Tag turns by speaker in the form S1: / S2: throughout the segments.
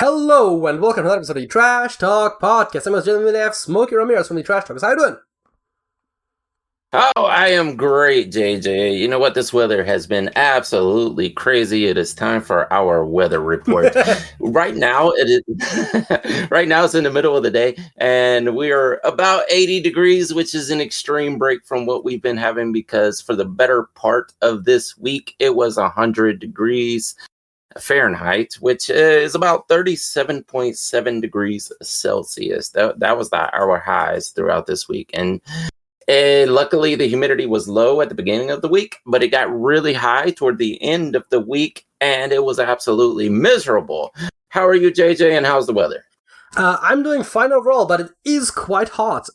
S1: Hello and welcome to another episode of the Trash Talk Podcast. I'm genuinely have Smokey Rameriz from the Trash Talkers. How you doing?
S2: Oh, I am great, JJ. You know what? This weather has been absolutely crazy. It is time for our weather report. Right now, it is. Right now, it's in the middle of the day, and we are about 80 degrees, which is an extreme break from what we've been having. Because for the better part of this week, it was 100 degrees Fahrenheit, which is about 37.7 degrees Celsius. That was our highs throughout this week, and luckily, the humidity was low at the beginning of the week, but it got really high toward the end of the week, and it was absolutely miserable. How are you, JJ, and how's the weather?
S1: I'm doing fine overall, but it is quite hot.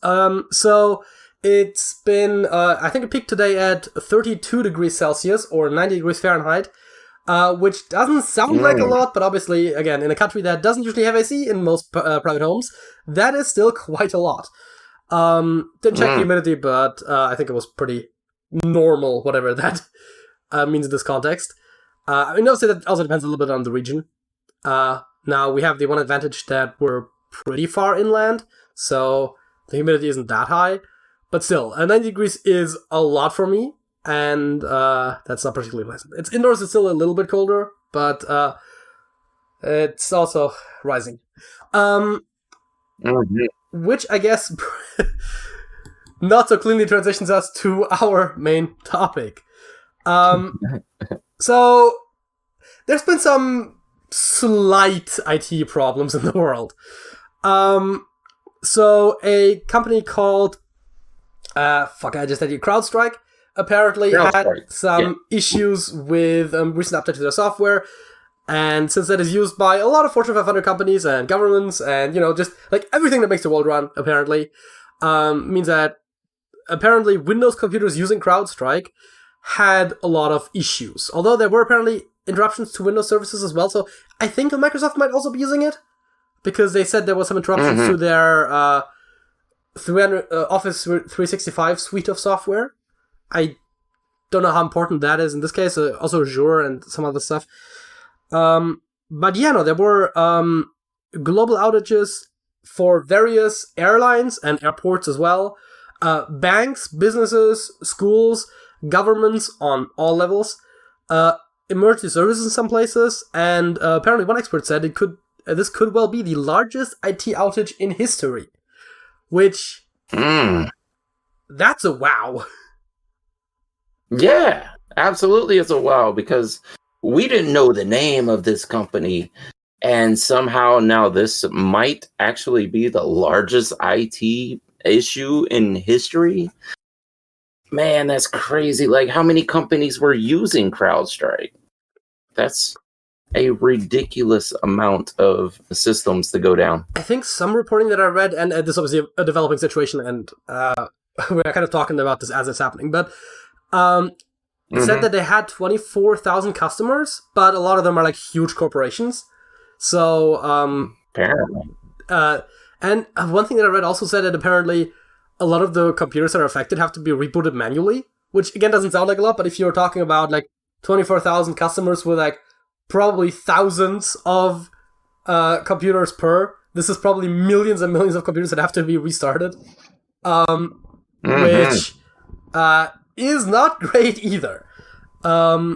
S1: So it's been, I think it peaked today at 32 degrees Celsius, or 90 degrees Fahrenheit, which doesn't sound like a lot, but obviously, again, in a country that doesn't usually have AC in most private homes, that is still quite a lot. Didn't check the humidity, but I think it was pretty normal, whatever that means in this context. I mean, obviously that also depends a little bit on the region. Now, we have the one advantage that we're pretty far inland, so the humidity isn't that high, but still, 90 degrees is a lot for me, and that's not particularly pleasant. It's indoors, it's still a little bit colder, but it's also rising. Which, I guess, not so cleanly transitions us to our main topic. So, there's been some slight IT problems in the world. So, a company called, Crowdstrike, apparently had some issues with recent updates to their software. And since that is used by a lot of Fortune 500 companies and governments and, just like everything that makes the world run, apparently, means that apparently Windows computers using CrowdStrike had a lot of issues. Although there were apparently interruptions to Windows services as well. So I think Microsoft might also be using it because they said there was some interruptions to their Office 365 suite of software. I don't know how important that is in this case. Also Azure and some other stuff. But there were global outages for various airlines and airports as well, banks, businesses, schools, governments on all levels, emergency services in some places, and apparently one expert said this could well be the largest IT outage in history, which that's a wow.
S2: Yeah, absolutely, it's a wow because we didn't know the name of this company, and somehow now this might actually be the largest IT issue in history. Man, that's crazy. Like, how many companies were using CrowdStrike? That's a ridiculous amount of systems to go down.
S1: I think some reporting that I read, and this is obviously a developing situation, and we're kind of talking about this as it's happening, but it said that they had 24,000 customers, but a lot of them are like huge corporations. So,
S2: apparently.
S1: And one thing that I read also said that apparently a lot of the computers that are affected have to be rebooted manually, which again doesn't sound like a lot, but if you're talking about like 24,000 customers with like probably thousands of computers per, this is probably millions and millions of computers that have to be restarted, which is not great either. I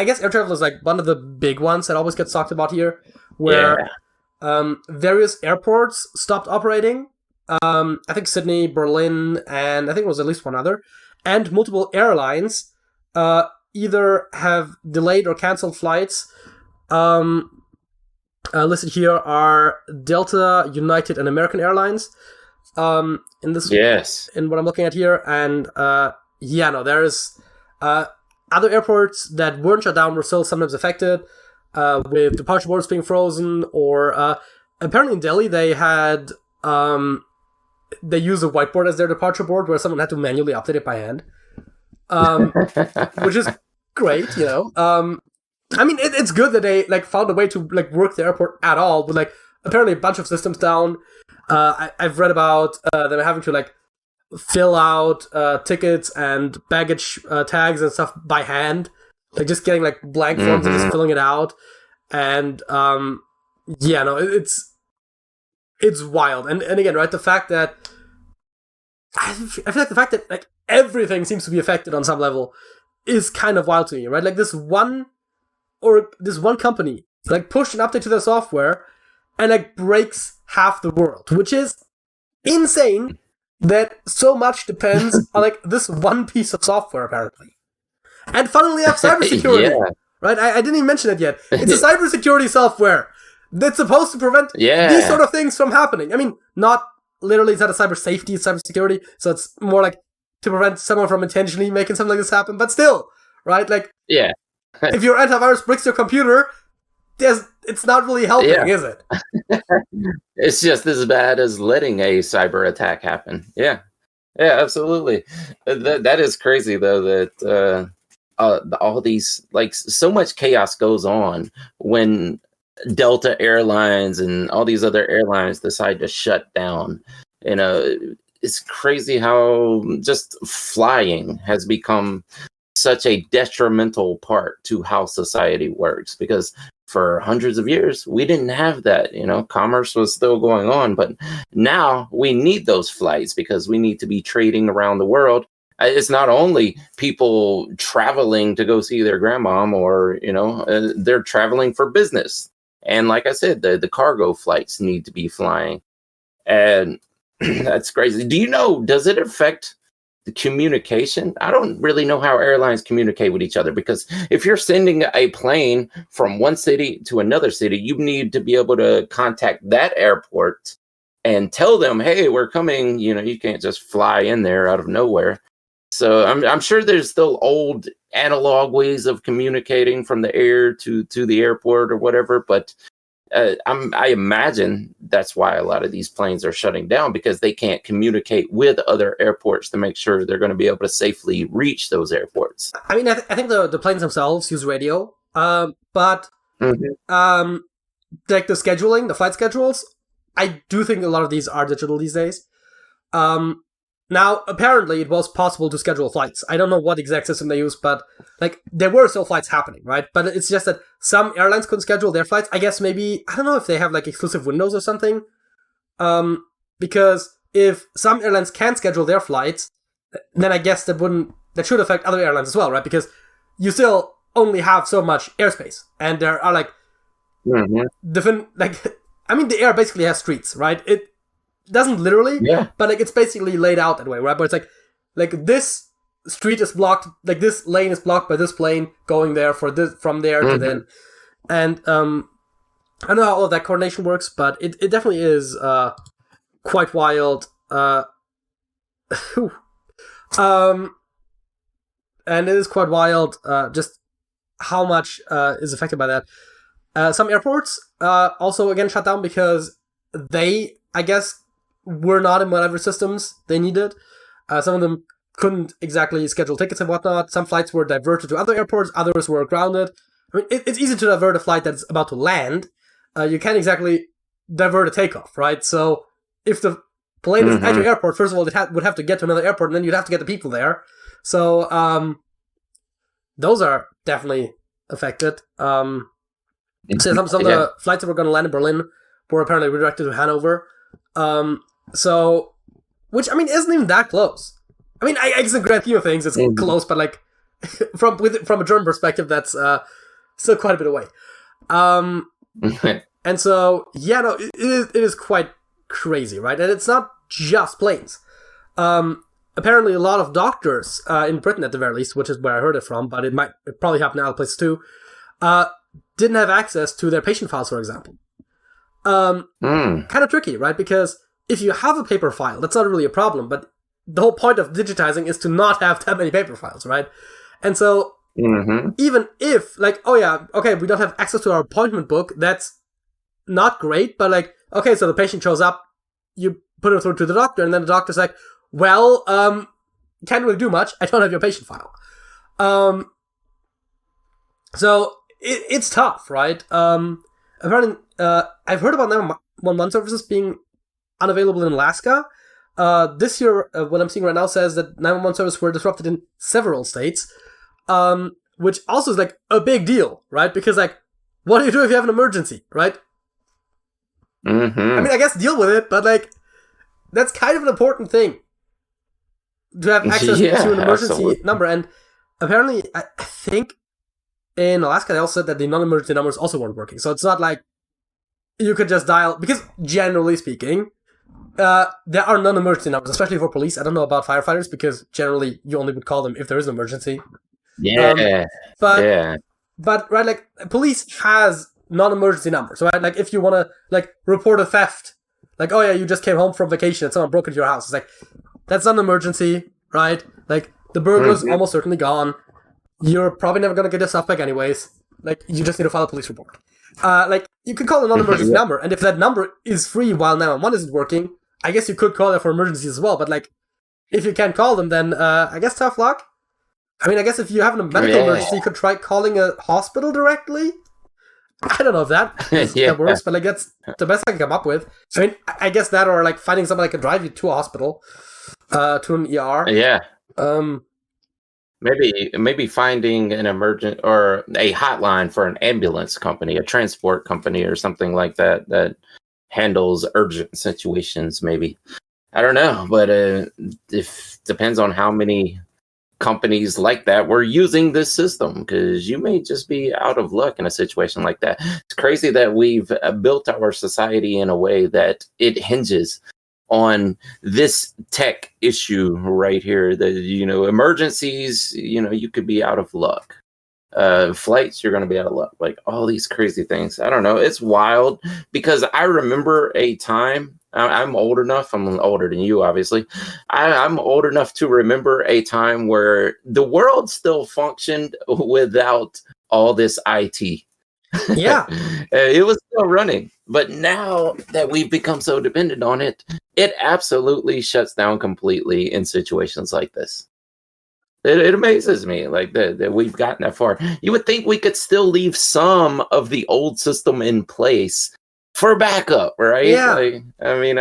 S1: guess air travel is like one of the big ones that always gets talked about here, where various airports stopped operating. I think Sydney, Berlin, and I think it was at least one other, and multiple airlines either have delayed or canceled flights. Listed here are Delta, United, and American Airlines. In what I'm looking at here, and there's other airports that weren't shut down were still sometimes affected, with departure boards being frozen, or apparently in Delhi they had they use a whiteboard as their departure board where someone had to manually update it by hand, which is great, I mean, it's good that they like found a way to like work the airport at all, with like apparently a bunch of systems down. I've read about them having to like fill out tickets and baggage tags and stuff by hand, like just getting like blank forms and just filling it out. And it's wild. And again, right, the fact that I feel like the fact that like everything seems to be affected on some level is kind of wild to me, right? Like this one company like pushed an update to their software and like breaks half the world, which is insane that so much depends on like this one piece of software apparently. And funnily enough, cybersecurity. Yeah. Right? I didn't even mention it yet. It's a cybersecurity software that's supposed to prevent these sort of things from happening. I mean, not literally, it's not a cyber safety, it's cybersecurity, so it's more like to prevent someone from intentionally making something like this happen, but still, right? Like, if your antivirus breaks your computer, it's not really helping, is it?
S2: It's just as bad as letting a cyber attack happen. Yeah, absolutely. That is crazy, though, that all these, like, so much chaos goes on when Delta Airlines and all these other airlines decide to shut down. You know, it's crazy how just flying has become such a detrimental part to how society works, because for hundreds of years we didn't have that. You know, commerce was still going on, but now we need those flights because we need to be trading around the world. It's not only people traveling to go see their grandmom, or, you know, they're traveling for business. And like I said, the cargo flights need to be flying. And that's crazy. Do you know, does it affect the communication? I don't really know how airlines communicate with each other, because if you're sending a plane from one city to another city, you need to be able to contact that airport and tell them, hey, we're coming. You know, you can't just fly in there out of nowhere. So I'm sure there's still old analog ways of communicating from the air to the airport or whatever, but I imagine that's why a lot of these planes are shutting down, because they can't communicate with other airports to make sure they're going to be able to safely reach those airports.
S1: I mean, I think the planes themselves use radio, but like the scheduling, the flight schedules, I do think a lot of these are digital these days. Now, apparently, it was possible to schedule flights. I don't know what exact system they use, but like there were still flights happening, right? But it's just that some airlines couldn't schedule their flights. I guess maybe, I don't know if they have like exclusive windows or something. Because if some airlines can't schedule their flights, then I guess that should affect other airlines as well, right? Because you still only have so much airspace, and there are like different, like, I mean, the air basically has streets, right? It doesn't literally, but like it's basically laid out that way, right? But it's like this street is blocked, like this lane is blocked by this plane going there for this, from there to then, and I don't know how all of that coordination works, but it definitely is quite wild. And it is quite wild just how much is affected by that. Some airports also again shut down because they, I guess, were not in whatever systems they needed. Some of them couldn't exactly schedule tickets and whatnot. Some flights were diverted to other airports, others were grounded. I mean, it's easy to divert a flight that's about to land. You can't exactly divert a takeoff, right? So if the plane is at your airport, first of all, it would have to get to another airport, and then you'd have to get the people there. So those are definitely affected. So some of the flights that were going to land in Berlin were apparently redirected to Hanover. So, which, I mean, isn't even that close. I mean, I guess in the grand scheme of things, it's close, but like, from a German perspective, that's still quite a bit away. And so, yeah, no, it is quite crazy, right? And it's not just planes. Apparently, a lot of doctors in Britain, at the very least, which is where I heard it from, but it probably happened in other places too, didn't have access to their patient files, for example. Kind of tricky, right? Because if you have a paper file, that's not really a problem, but the whole point of digitizing is to not have that many paper files, right? And so, even if, like, oh yeah, okay, we don't have access to our appointment book, that's not great, but like, okay, so the patient shows up, you put it through to the doctor, and then the doctor's like, well, can't really do much, I don't have your patient file. So, it's tough, right? Apparently, I've heard about 911 services being unavailable in Alaska. This year, what I'm seeing right now says that 911 services were disrupted in several states, which also is like a big deal, right? Because like what do you do if you have an emergency, right?
S2: Mm-hmm.
S1: I mean, I guess deal with it, but like, that's kind of an important thing to have access to an emergency number. And apparently, I think in Alaska, they also said that the non-emergency numbers also weren't working. So it's not like you could just dial, because generally speaking, there are non-emergency numbers, especially for police. I don't know about firefighters, because generally you only would call them if there is an emergency.
S2: Yeah.
S1: But right, like, police has non-emergency numbers, right? Like, if you want to, like, report a theft, like, oh yeah, you just came home from vacation and someone broke into your house. It's like, that's not an emergency, right? Like, the burglar's almost certainly gone. You're probably never going to get your stuff back anyways. Like, you just need to file a police report. Like, you can call a non-emergency number, and if that number is free while 911 isn't working, I guess you could call it for emergencies as well, but, like, if you can't call them, then, I guess tough luck. I mean, I guess if you have a medical emergency, you could try calling a hospital directly. I don't know if that works, but, like, that's the best I can come up with. I mean, I guess that, or, like, finding someone that can drive you to a hospital, to an ER.
S2: Yeah. Maybe finding an emergent or a hotline for an ambulance company, a transport company, or something like that handles urgent situations. Maybe, I don't know, but if depends on how many companies like that were using this system, because you may just be out of luck in a situation like that. It's crazy that we've built our society in a way that it hinges on this tech issue right here. That, you know, emergencies, you know, you could be out of luck. Flights, you're going to be out of luck. Like, all these crazy things. I don't know. It's wild, because I remember a time. I'm old enough. I'm older than you, obviously. I'm old enough to remember a time where the world still functioned without all this IT.
S1: Yeah.
S2: It was still running. But now that we've become so dependent on it, it absolutely shuts down completely in situations like this. It amazes me, like, that we've gotten that far. You would think we could still leave some of the old system in place for backup, right?
S1: Yeah.
S2: Like, I mean,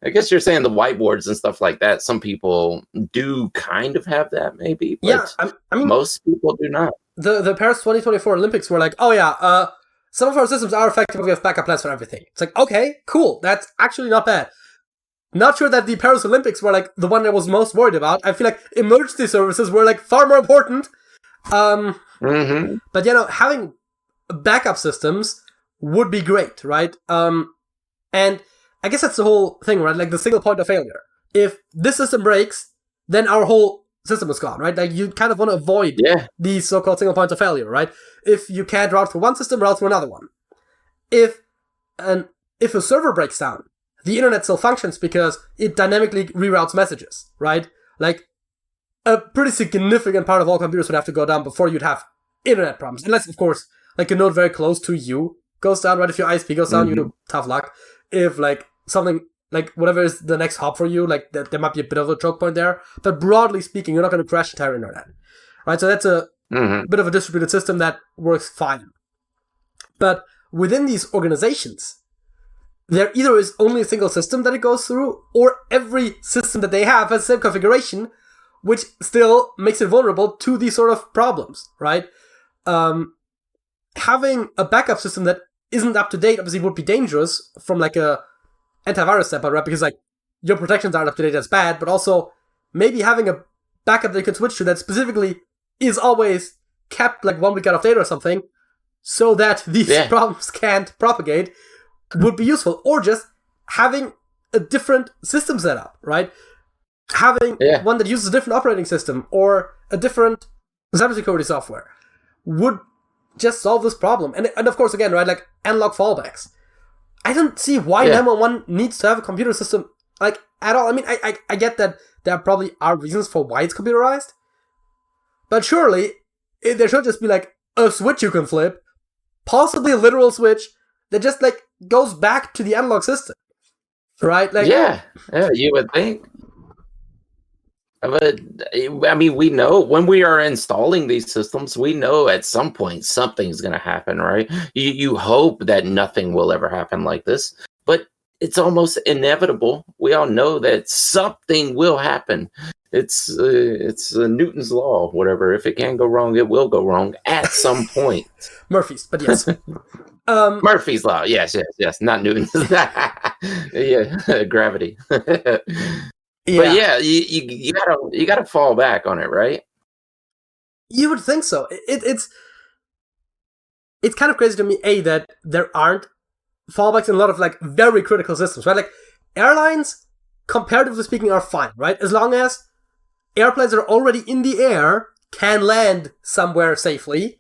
S2: I guess you're saying the whiteboards and stuff like that. Some people do kind of have that, maybe. But
S1: yeah, I mean,
S2: most people do not.
S1: The Paris 2024 Olympics were like, oh yeah, some of our systems are effective, we have backup plans for everything. It's like, okay, cool, that's actually not bad. Not sure that the Paris Olympics were like the one I was most worried about. I feel like emergency services were like far more important. But you know, having backup systems would be great, right? And I guess that's the whole thing, right? Like the single point of failure. If this system breaks, then our whole system is gone, right? Like, you kind of want to avoid these so-called single points of failure, right? If you can't route through one system, route through another one. If a server breaks down, the internet still functions because it dynamically reroutes messages, right? Like, a pretty significant part of all computers would have to go down before you'd have internet problems. Unless, of course, like a node very close to you goes down, right? If your ISP goes down, you do tough luck. If, like, something, like, whatever is the next hop for you, like, there might be a bit of a choke point there. But broadly speaking, you're not going to crash the entire internet, right? So that's a bit of a distributed system that works fine. But within these organizations, there either is only a single system that it goes through, or every system that they have has the same configuration, which still makes it vulnerable to these sort of problems, right? Having a backup system that isn't up to date obviously would be dangerous from, like, a antivirus standpoint, right? Because, like, your protections aren't up to date, that's bad, but also maybe having a backup that you can switch to that specifically is always kept, like, 1 week out of date or something, so that these problems can't propagate, would be useful. Or just having a different system setup, right? Having one that uses a different operating system or a different cybersecurity software would just solve this problem. And of course, again, right, like, analog fallbacks. I don't see why 911 needs to have a computer system, like, at all. I mean, I get that there probably are reasons for why it's computerized, but surely there should just be, like, a switch you can flip, possibly a literal switch that just, like, goes back to the analog system, right? Like,
S2: yeah, you would think. But, I mean, we know when we are installing these systems, we know at some point something's going to happen, right? You hope that nothing will ever happen like this, but it's almost inevitable. We all know that something will happen. It's Newton's law, whatever. If it can go wrong, it will go wrong at some point.
S1: Murphy's, but yes.
S2: Murphy's law, yes, not Newton's. Yeah, gravity. But yeah, you gotta fall back on it, right?
S1: You would think so. It's kind of crazy to me, that there aren't fallbacks in a lot of like very critical systems, right? Like airlines, comparatively speaking, are fine, right? As long as airplanes that are already in the air can land somewhere safely,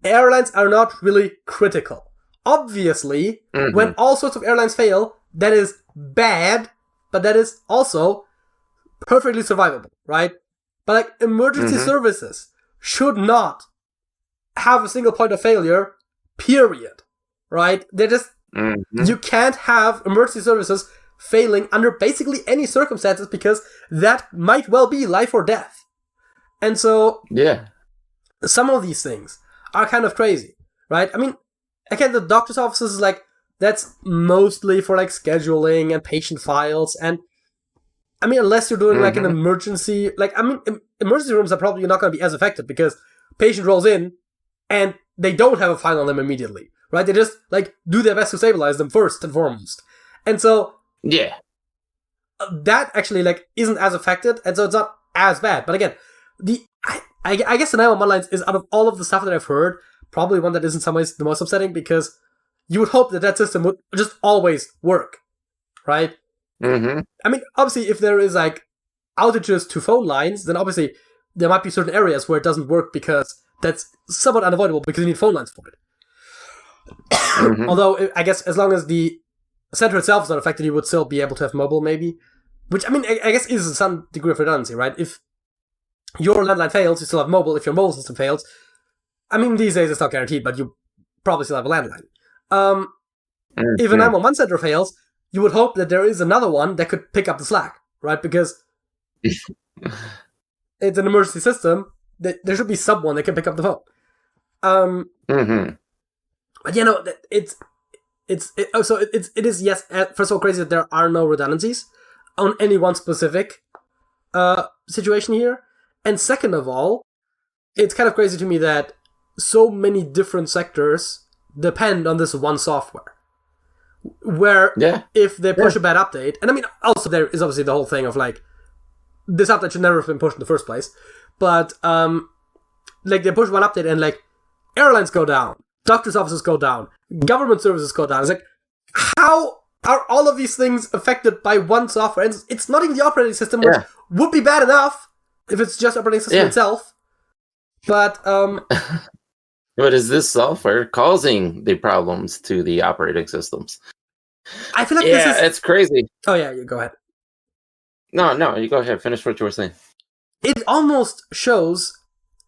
S1: airlines are not really critical. Obviously, when all sorts of airlines fail, that is bad, but that is also perfectly survivable, right? But like emergency services should not have a single point of failure, period, right? They're just, you can't have emergency services failing under basically any circumstances because that might well be life or death. And so, some of these things are kind of crazy, right? I mean, again, the doctor's offices is like, that's mostly for like scheduling and patient files. And I mean, unless you're doing like an emergency, like, I mean, emergency rooms are probably not going to be as affected because patient rolls in and they don't have a file on them immediately, right? They just like do their best to stabilize them first and foremost. And so, that actually like isn't as affected, and so it's not as bad. But again, I guess the 911 lines is, out of all of the stuff that I've heard, probably one that is in some ways the most upsetting, because you would hope that system would just always work, right? I mean, obviously, if there is like outages to phone lines, then obviously there might be certain areas where it doesn't work because that's somewhat unavoidable because you need phone lines for it. Although, I guess as long as the center itself is not affected, you would still be able to have mobile, maybe. Which, I mean, I guess is some degree of redundancy, right? If your landline fails, you still have mobile. If your mobile system fails, I mean, these days it's not guaranteed, but you probably still have a landline. If a 911 center fails, you would hope that there is another one that could pick up the slack, right? Because it's an emergency system. There should be someone that can pick up the phone. But you know, it is, yes, first of all, crazy that there are no redundancies on any one specific situation here. And second of all, it's kind of crazy to me that so many different sectors depend on this one software. Where if they push a bad update, and I mean, also there is obviously the whole thing of like, this update should never have been pushed in the first place, but like they push one update and like airlines go down, doctors' offices go down, government services go down. It's like, how are all of these things affected by one software? And it's not even the operating system, which would be bad enough if it's just operating system itself. But
S2: but is this software causing the problems to the operating systems?
S1: I feel like this is...
S2: it's crazy.
S1: Oh yeah, you go ahead.
S2: No, you go ahead. Finish what you were saying.
S1: It almost shows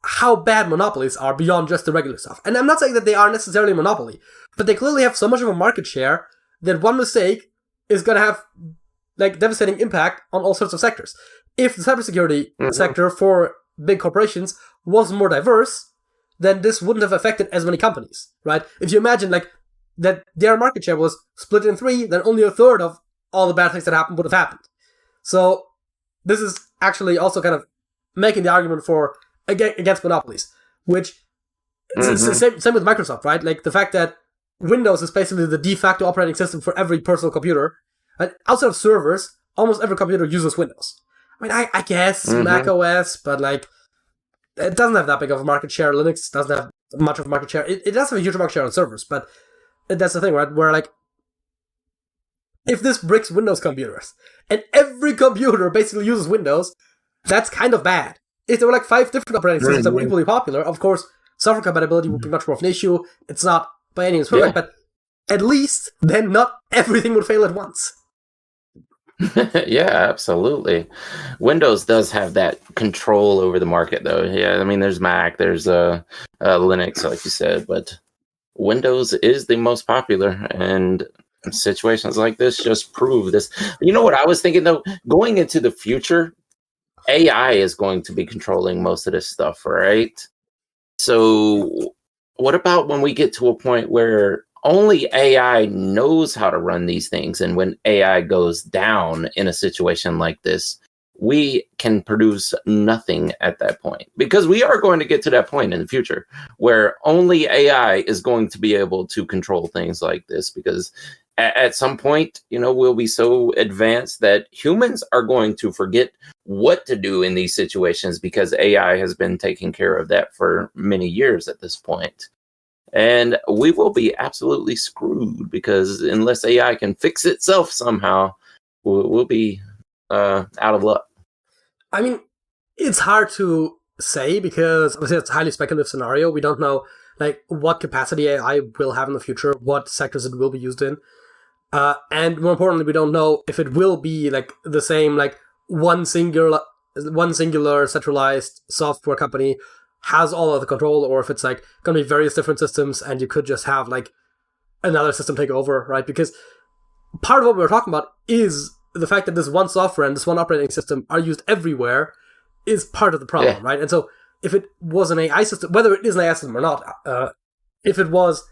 S1: how bad monopolies are beyond just the regular stuff. And I'm not saying that they are necessarily a monopoly, but they clearly have so much of a market share that one mistake is going to have like devastating impact on all sorts of sectors. If the cybersecurity sector for big corporations was more diverse, then this wouldn't have affected as many companies, right? If you imagine like that their market share was split in three, then only a third of all the bad things that happened would have happened. So this is actually also kind of making the argument for against monopolies, which same with Microsoft, right? Like the fact that Windows is basically the de facto operating system for every personal computer. Right? Outside of servers, almost every computer uses Windows. I mean, I guess Mac OS, but like it doesn't have that big of a market share. Linux doesn't have much of a market share. It does have a huge market share on servers, but that's the thing, right? Where like, if this bricks Windows computers, and every computer basically uses Windows, that's kind of bad. If there were like 5 different operating systems that were equally popular, of course, software compatibility would be much more of an issue. It's not by any means perfect, but at least then not everything would fail at once.
S2: Yeah, absolutely. Windows does have that control over the market, though. Yeah, I mean, there's Mac, there's Linux, like you said, but Windows is the most popular, and situations like this just prove this. You know what I was thinking, though? Going into the future, AI is going to be controlling most of this stuff, right? So what about when we get to a point where only AI knows how to run these things, and when AI goes down in a situation like this, we can produce nothing at that point, because we are going to get to that point in the future where only AI is going to be able to control things like this, because at some point, we'll be so advanced that humans are going to forget what to do in these situations, because AI has been taking care of that for many years at this point. And we will be absolutely screwed, because unless AI can fix itself somehow, we'll be out of luck.
S1: I mean, it's hard to say, because obviously it's a highly speculative scenario. We don't know what capacity AI will have in the future, what sectors it will be used in. And more importantimportantly, we don't know if it will be the same, one singular centralized software company has all of the control, or if it's going to be various different systems and you could just have another system take over, right? Because part of what we were talking about is the fact that this one software and this one operating system are used everywhere is part of the problem, right? And so if it was an AI system, whether it is an AI system or not, if it was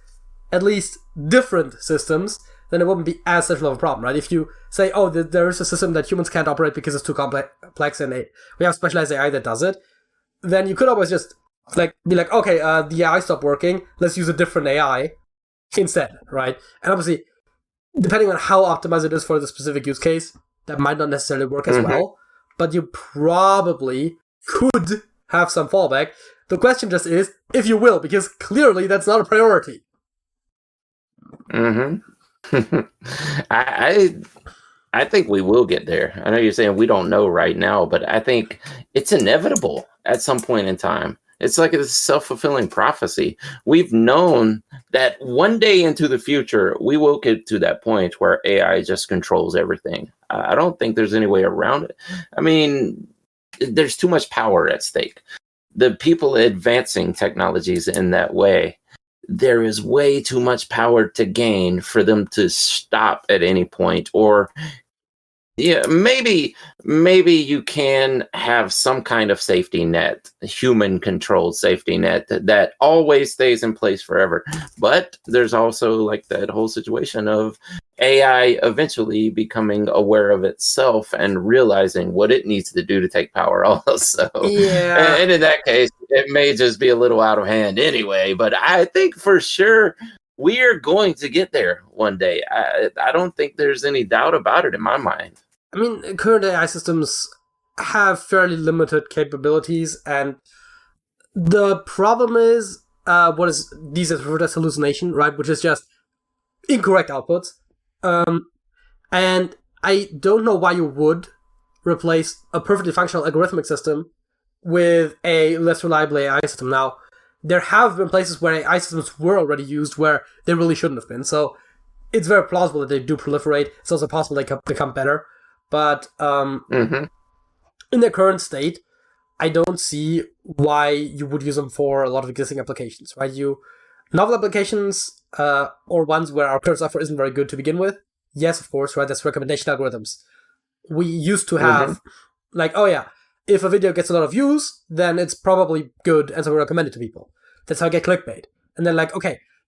S1: at least different systems, then it wouldn't be as central of a problem, right? If you say, oh, there is a system that humans can't operate because it's too complex and we have specialized AI that does it, then you could always just be like, okay, the AI stopped working, let's use a different AI instead, right? And obviously, depending on how optimized it is for the specific use case, that might not necessarily work as well, but you probably could have some fallback. The question just is if you will, because clearly that's not a priority.
S2: I think we will get there. I know you're saying we don't know right now, but I think it's inevitable at some point in time. It's like a self-fulfilling prophecy. We've known that one day into the future, we will get to that point where AI just controls everything. I don't think there's any way around it. I mean, there's too much power at stake. The people advancing technologies in that way, there is way too much power to gain for them to stop at any point. Or maybe you can have some kind of safety net, human controlled safety net that always stays in place forever. But there's also that whole situation of AI eventually becoming aware of itself and realizing what it needs to do to take power also.
S1: Yeah.
S2: And in that case, it may just be a little out of hand anyway, but I think for sure we are going to get there one day. I don't think there's any doubt about it in my mind.
S1: I mean, current AI systems have fairly limited capabilities, and the problem is what is these are referred as hallucination, right? Which is just incorrect outputs. And I don't know why you would replace a perfectly functional algorithmic system with a less reliable AI system. Now, there have been places where AI systems were already used where they really shouldn't have been, so it's very plausible that they do proliferate. It's also possible they can become better. But in their current state, I don't see why you would use them for a lot of existing applications, right? Novel applications or ones where our current software isn't very good to begin with, yes, of course, right? That's recommendation algorithms. We used to have, if a video gets a lot of views, then it's probably good, and so we recommend it to people. That's how I get clickbait. And then,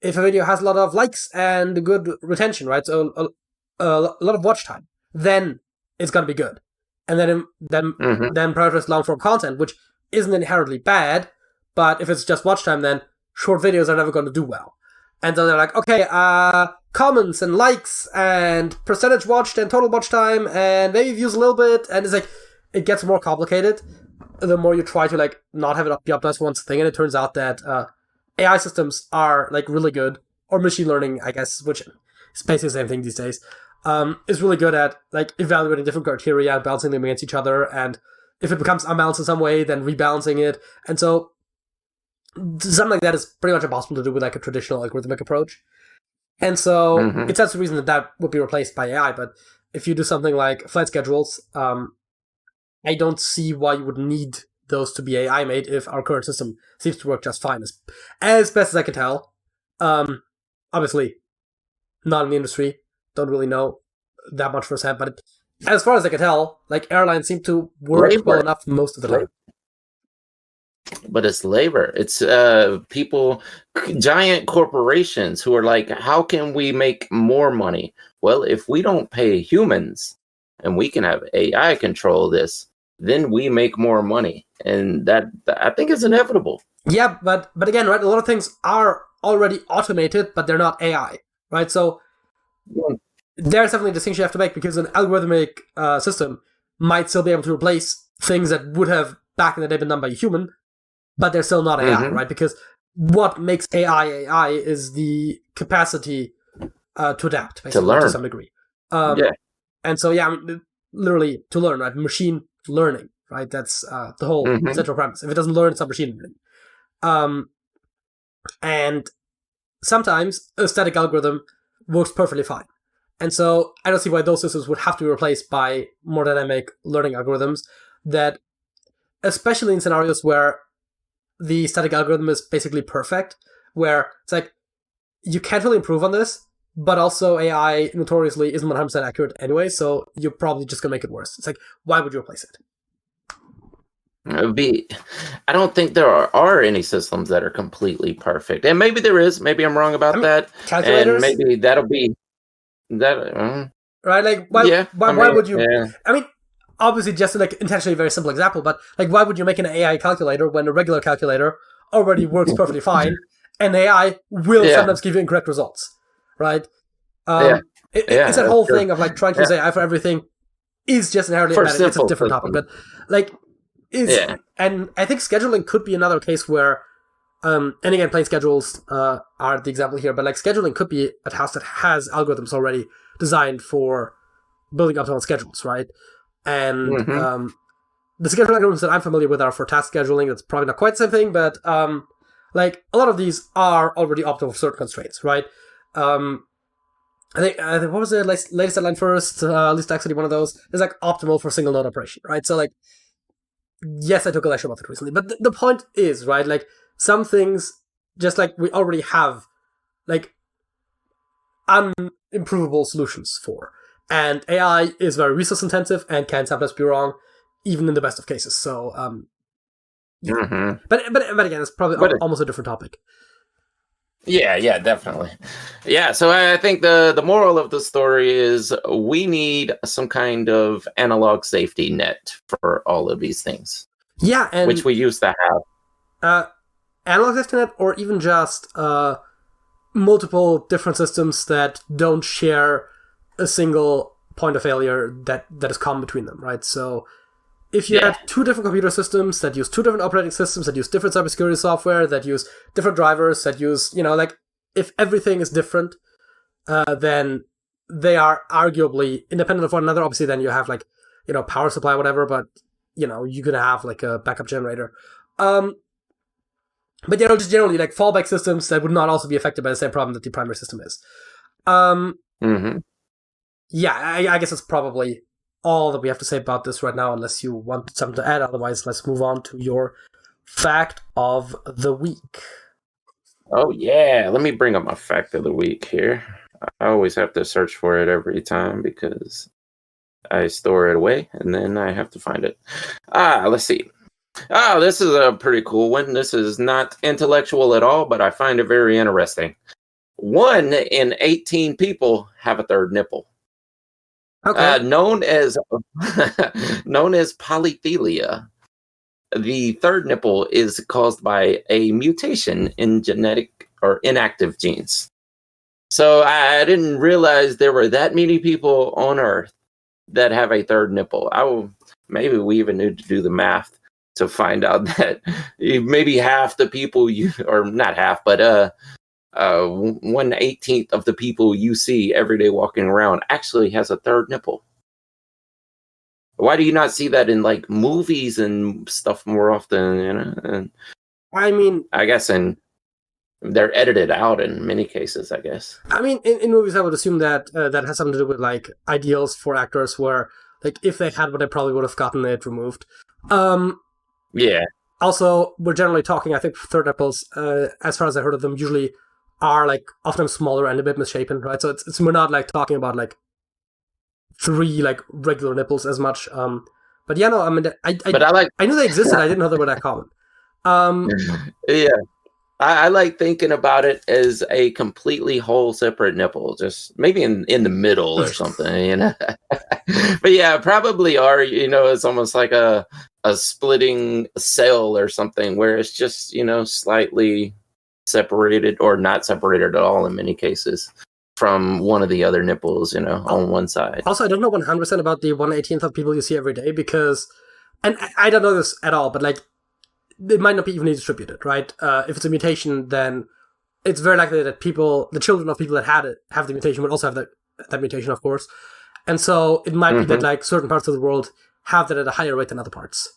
S1: if a video has a lot of likes and good retention, right? So a lot of watch time, then it's gonna be good. And then prioritize long-form content, which isn't inherently bad, but if it's just watch time, then short videos are never going to do well. And so they're like, okay, comments and likes and percentage watched and total watch time and maybe views a little bit, and it's it gets more complicated the more you try to not have it be optimized for one thing. And it turns out that AI systems are really good, or machine learning, I guess, which is basically the same thing these days. Is really good at evaluating different criteria and balancing them against each other, and if it becomes unbalanced in some way, then rebalancing it. And so something like that is pretty much impossible to do with a traditional algorithmic approach. And so it's that's the reason that would be replaced by AI. But if you do something like flight schedules, I don't see why you would need those to be AI made if our current system seems to work just fine, as best as I can tell. Obviously, not in the industry. Don't really know that much firsthand, but as far as I can tell, airlines seem to work well enough most of the time.
S2: But it's labor. It's people, giant corporations who are how can we make more money? Well, if we don't pay humans and we can have AI control this, then we make more money, and that I think is inevitable.
S1: Yeah, but again, right? A lot of things are already automated, but they're not AI, right? So there's definitely a distinction you have to make, because an algorithmic system might still be able to replace things that would have back in the day been done by a human, but they're still not AI, right? Because what makes AI is the capacity to adapt, basically,
S2: To learn
S1: to some degree. And so, I mean, literally to learn, right? Machine learning, right? That's the whole central premise. If it doesn't learn, it's not machine learning. And sometimes a static algorithm works perfectly fine. And so I don't see why those systems would have to be replaced by more dynamic learning algorithms that, especially in scenarios where the static algorithm is basically perfect, where it's like, you can't really improve on this, but also AI notoriously isn't 100% accurate anyway, so you're probably just going to make it worse. It's like, why would you replace it?
S2: I don't think there are any systems that are completely perfect. And maybe there is. Maybe I'm wrong about that.
S1: Calculators?
S2: And maybe that'll be that.
S1: Right? Like, why would you... Yeah. I mean, obviously just like intentionally very simple example, but like, why would you make an AI calculator when a regular calculator already works perfectly fine, and AI will sometimes give you incorrect results, right? It's that whole thing of like trying to use AI for everything is just inherently bad. It's a different topic, but like, and I think scheduling could be another case where, and again, plain schedules are the example here, but like scheduling could be a task that has algorithms already designed for building optimal schedules, right? And the scheduling algorithms that I'm familiar with are for task scheduling. That's probably not quite the same thing, but like a lot of these are already optimal for certain constraints, right? I think what was the latest deadline first? At least actually one of those is like optimal for single node operation, right? So like, yes, I took a lecture about it recently, but the point is, right, like some things just like we already have like unimprovable solutions for, and AI is very resource intensive and can sometimes be wrong, even in the best of cases. So but again, it's probably almost a different topic.
S2: Yeah, definitely. Yeah, so I think the moral of the story is we need some kind of analog safety net for all of these things.
S1: Yeah, and
S2: which we used to have.
S1: Analog safety net, or even just multiple different systems that don't share a single point of failure that is common between them, right? So if you have two different computer systems that use two different operating systems, that use different cybersecurity software, that use different drivers, that use, like, if everything is different, then they are arguably independent of one another. Obviously, then you have, like, power supply, whatever, but, you're going to have, like, a backup generator. But, just generally, like, fallback systems that would not also be affected by the same problem that the primary system is. Yeah, I guess it's probably all that we have to say about this right now, unless you want something to add. Otherwise, let's move on to your fact of the week.
S2: Oh, yeah. Let me bring up my fact of the week here. I always have to search for it every time because I store it away and then I have to find it. Let's see. This is a pretty cool one. This is not intellectual at all, but I find it very interesting. 1 in 18 people have a third nipple. Okay. Known as polythelia. The third nipple is caused by a mutation in genetic or inactive genes. So I didn't realize there were that many people on Earth that have a third nipple. Maybe we even need to do the math to find out that maybe half the people or not half, but 1/18 of the people you see every day walking around actually has a third nipple. Why do you not see that in like movies and stuff more often? And
S1: I mean,
S2: I guess they're edited out in many cases. I guess.
S1: I mean, in movies, I would assume that that has something to do with like ideals for actors, where like if they had one, they probably would have gotten it removed.
S2: Yeah.
S1: Also, we're generally talking, I think, third nipples, as far as I heard of them, usually are like often smaller and a bit misshapen, right? So we're not like talking about like 3 like regular nipples as much. But yeah, no, I mean, I knew they existed. I didn't know they were that common.
S2: Yeah, I like thinking about it as a completely whole separate nipple, just maybe in the middle or something, But yeah, probably are. It's almost like a splitting cell or something where it's just slightly separated or not separated at all in many cases from one of the other nipples, on one side.
S1: Also, I don't know 100% about the 1/18th of people you see every day because, and I don't know this at all, but like, it might not be evenly distributed, right? If it's a mutation, then it's very likely that the children of people that had it, have the mutation, would also have that mutation, of course. And so it might be that like certain parts of the world have that at a higher rate than other parts.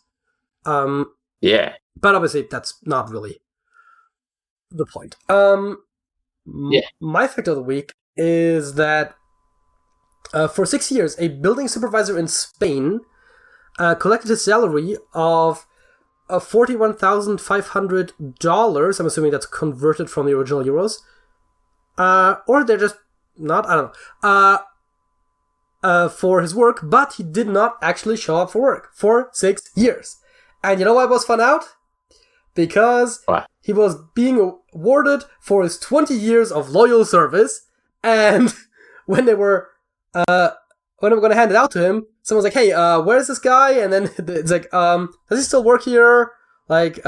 S2: Yeah.
S1: But obviously, that's not really the point. My fact of the week is that for 6 years, a building supervisor in Spain collected his salary of $41,500. I'm assuming that's converted from the original euros. Or they're just not, I don't know. For his work, but he did not actually show up for work for 6 years. And you know why it was found out? Because he was being awarded for his 20 years of loyal service, and when they were going to hand it out to him, someone's like, "Hey, where's this guy?" And then it's like, "Does he still work here?" Like,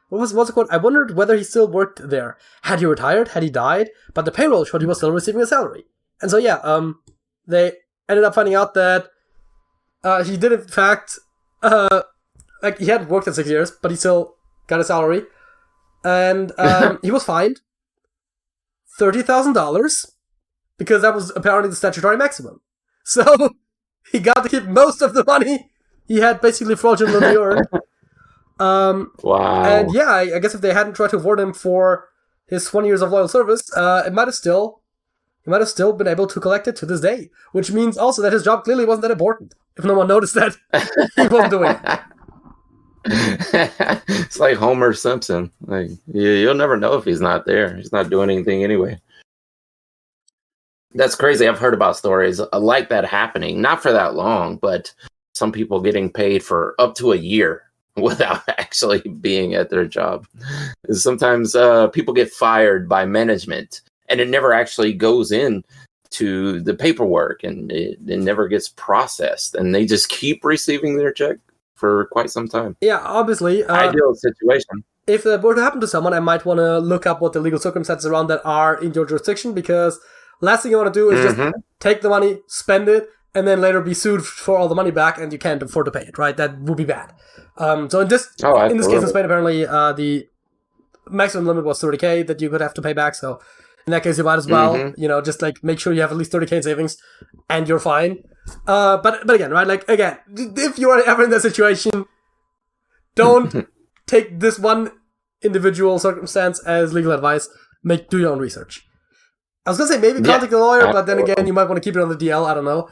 S1: what's the quote? I wondered whether he still worked there. Had he retired? Had he died? But the payroll showed he was still receiving a salary. And so they ended up finding out that he did in fact like he hadn't worked in 6 years, but he still got a salary, and he was fined $30,000 because that was apparently the statutory maximum. So he got to keep most of the money he had basically fraudulently earned.
S2: Wow.
S1: And yeah, I guess if they hadn't tried to award him for his 20 years of loyal service, he might have still been able to collect it to this day, which means also that his job clearly wasn't that important. If no one noticed that he wasn't doing it.
S2: It's like Homer Simpson. Like you'll never know if he's not there. He's not doing anything anyway. That's crazy. I've heard about stories like that happening, not for that long, but some people getting paid for up to a year without actually being at their job. Sometimes people get fired by management and it never actually goes in to the paperwork and it never gets processed and they just keep receiving their check for quite some time.
S1: Yeah, obviously.
S2: Ideal situation.
S1: If that were to happen to someone, I might want to look up what the legal circumstances around that are in your jurisdiction, because last thing you want to do is just take the money, spend it, and then later be sued for all the money back, and you can't afford to pay it, right? That would be bad. So in this case in Spain, apparently the maximum limit was 30K that you could have to pay back. So in that case, you might as well, just like make sure you have at least 30K in savings, and you're fine. But again, right? Like again, if you are ever in that situation, don't take this one individual circumstance as legal advice. Do your own research. I was gonna say maybe contact a lawyer, but then again, you might want to keep it on the DL. I don't know.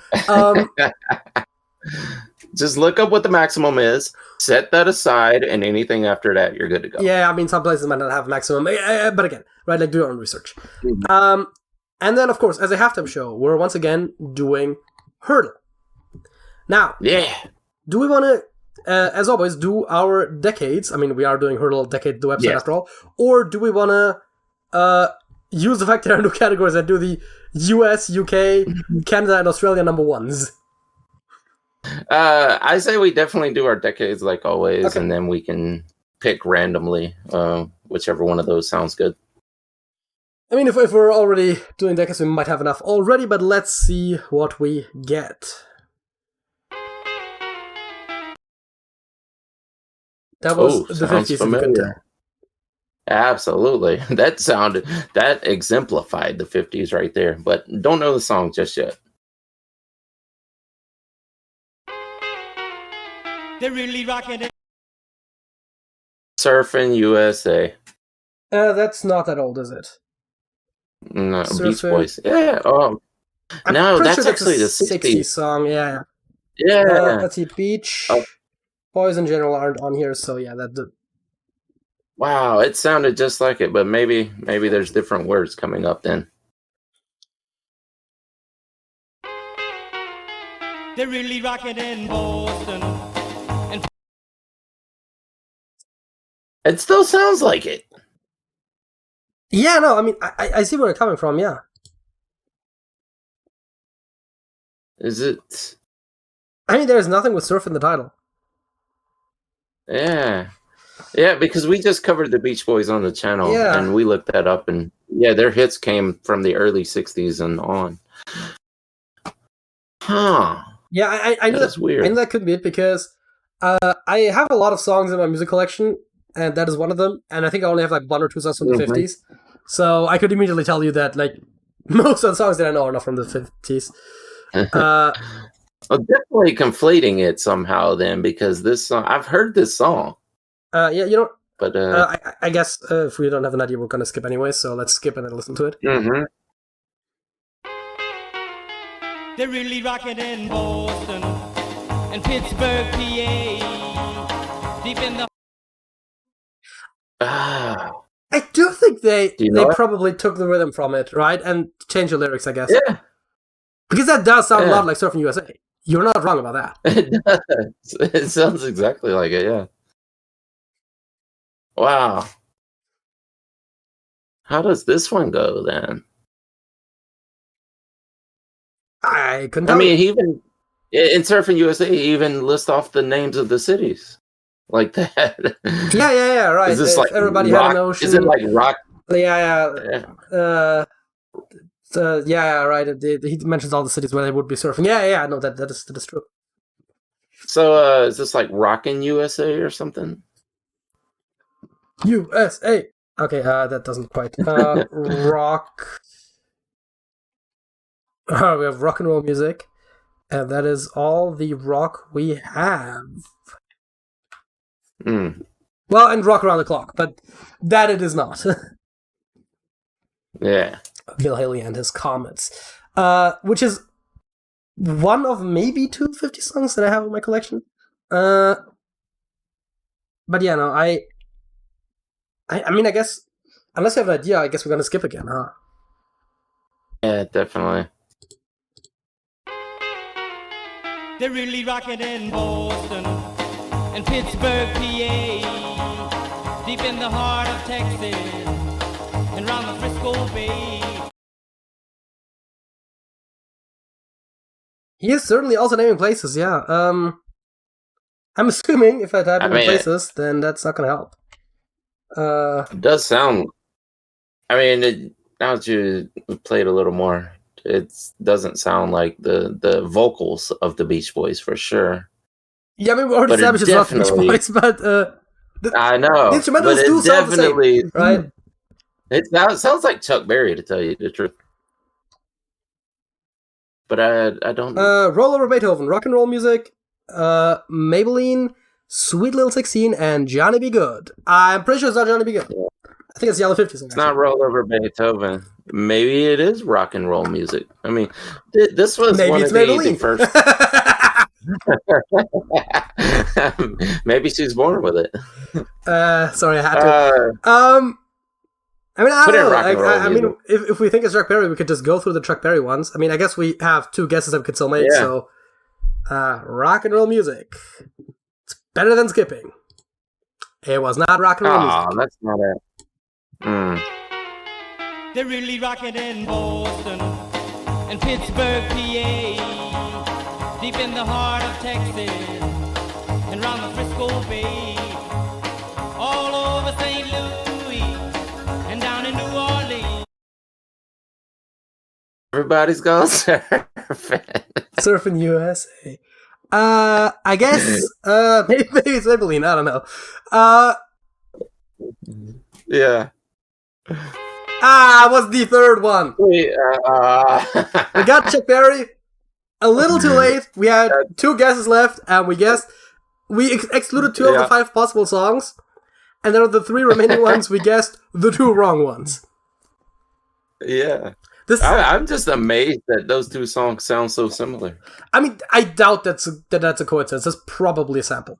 S2: Just look up what the maximum is, set that aside, and anything after that, you're good to go.
S1: Yeah, I mean, some places might not have a maximum, but again, right? Like do your own research. And then, of course, as a halftime show, we're once again doing Hurdle. Now, do we want to, as always, do our decades? I mean, we are doing Hurdle Decade, the website after all. Or do we want to use the fact there are new categories that do the US, UK, Canada, and Australia number ones?
S2: I say we definitely do our decades like always, and then we can pick randomly whichever one of those sounds good.
S1: I mean, if we're already doing decades, we might have enough already, but let's see what we get. That was the 50s.
S2: Familiar. Absolutely. That exemplified the 50s right there, but don't know the song just yet.
S3: They're really rocking it.
S2: Surfing USA.
S1: That's not that old, is it?
S2: No, Beach Boys. Yeah. Oh, no, that's
S1: sure
S2: actually the
S1: 60s song. Yeah.
S2: Yeah.
S1: Let's see. Beach Boys in general aren't on here, so yeah,
S2: Wow, it sounded just like it, but maybe there's different words coming up then.
S3: They're really rocking in Boston.
S2: It still sounds like it.
S1: Yeah, no, I mean, I see where you're coming from, yeah.
S2: Is it
S1: I mean, there's nothing with surf in the title.
S2: Yeah. Yeah, because we just covered the Beach Boys on the channel,
S1: Yeah.
S2: and we looked that up, and yeah, their hits came from the early 60s and on. Huh.
S1: Yeah, I knew
S2: That's weird.
S1: I knew that could be it because I have a lot of songs in my music collection, and that is one of them, and I think I only have like one or two songs from the 50s. So I could immediately tell you that like most of the songs that I know are not from the 50s.
S2: Well, definitely conflating it somehow then, because this song, I've heard this song.
S1: Yeah, you know,
S2: but
S1: I guess if we don't have an idea, we're gonna skip anyway. So let's skip and then listen to it.
S2: Mm-hmm.
S3: They're really rocking in Boston and Pittsburgh, PA. Deep in the
S1: I do think they probably took the rhythm from it, right, and changed the lyrics, I guess.
S2: Yeah,
S1: because that does sound a lot like Surfing USA. You're not wrong about that.
S2: It does. It sounds exactly like it. Yeah. Wow. How does this one go then?
S1: I couldn't.
S2: I mean, he even in Surfing USA, he even lists off the names of the cities like that.
S1: Yeah, right.
S2: Is this like
S1: everybody
S2: rock?
S1: had an ocean?
S2: Is it like rock?
S1: Yeah. Right. He mentions all the cities where they would be surfing. Yeah. No, that is true.
S2: So, is this like Rockin' USA or something?
S1: USA. Okay, that doesn't quite. Rock. We have rock and roll music, and that is all the rock we have. Well, and Rock Around the Clock, but that it is not.
S2: Yeah.
S1: Bill Haley and his Comets, which is one of maybe 250 songs that I have in my collection. But yeah, no, I mean, I guess, unless you have an idea, I guess we're gonna skip again, huh?
S2: Yeah, definitely.
S3: They're really rocking in Boston and Pittsburgh, PA. Deep in the heart of Texas and round the Frisco Bay.
S1: He is certainly also naming places, yeah. I'm assuming if I type in places, then that's not gonna help.
S2: It does sound. I mean, now that you played a little more, it doesn't sound like the vocals of the Beach Boys for sure.
S1: Yeah, I mean, we already established it's not the Beach Boys, but
S2: I know.
S1: The instrumentals do sound the same, right?
S2: It sounds like Chuck Berry, to tell you the truth. But I don't.
S1: Roll Over Beethoven, rock and roll music, Maybelline, Sweet Little 16, and Johnny Be Good. I'm pretty sure it's not Johnny Be Good. Yeah. I think it's Yellow 50s.
S2: It's not Roll Over Beethoven. Maybe it is rock and roll music. I mean, this was
S1: maybe
S2: one
S1: it's
S2: of
S1: Maybelline.
S2: The first. Maybe she's born with it.
S1: Sorry, I had to. I mean, I don't know. I mean, if we think it's Chuck Berry, we could just go through the Chuck Berry ones. I mean, I guess we have two guesses that we could still make. Yeah. So, rock and roll music. It's better than skipping. It was not rock and roll music.
S2: Oh, that's not it.
S3: They're really rocking in Boston and Pittsburgh, PA. Deep in the heart of Texas and round the Frisco Bay. All over St. Louis and down in New Orleans.
S2: Everybody's gone surfing.
S1: Surfing USA. I guess maybe it's Maybelline. I don't know.
S2: Yeah.
S1: What's the third one? We got Chuck Berry. A little too late. We had two guesses left, and we guessed. We excluded two of the 5 possible songs, and then of the 3 remaining ones, we guessed the 2 wrong ones.
S2: Yeah. I'm just amazed that those 2 songs sound so similar.
S1: I mean, I doubt that's a coincidence. That's probably a sample.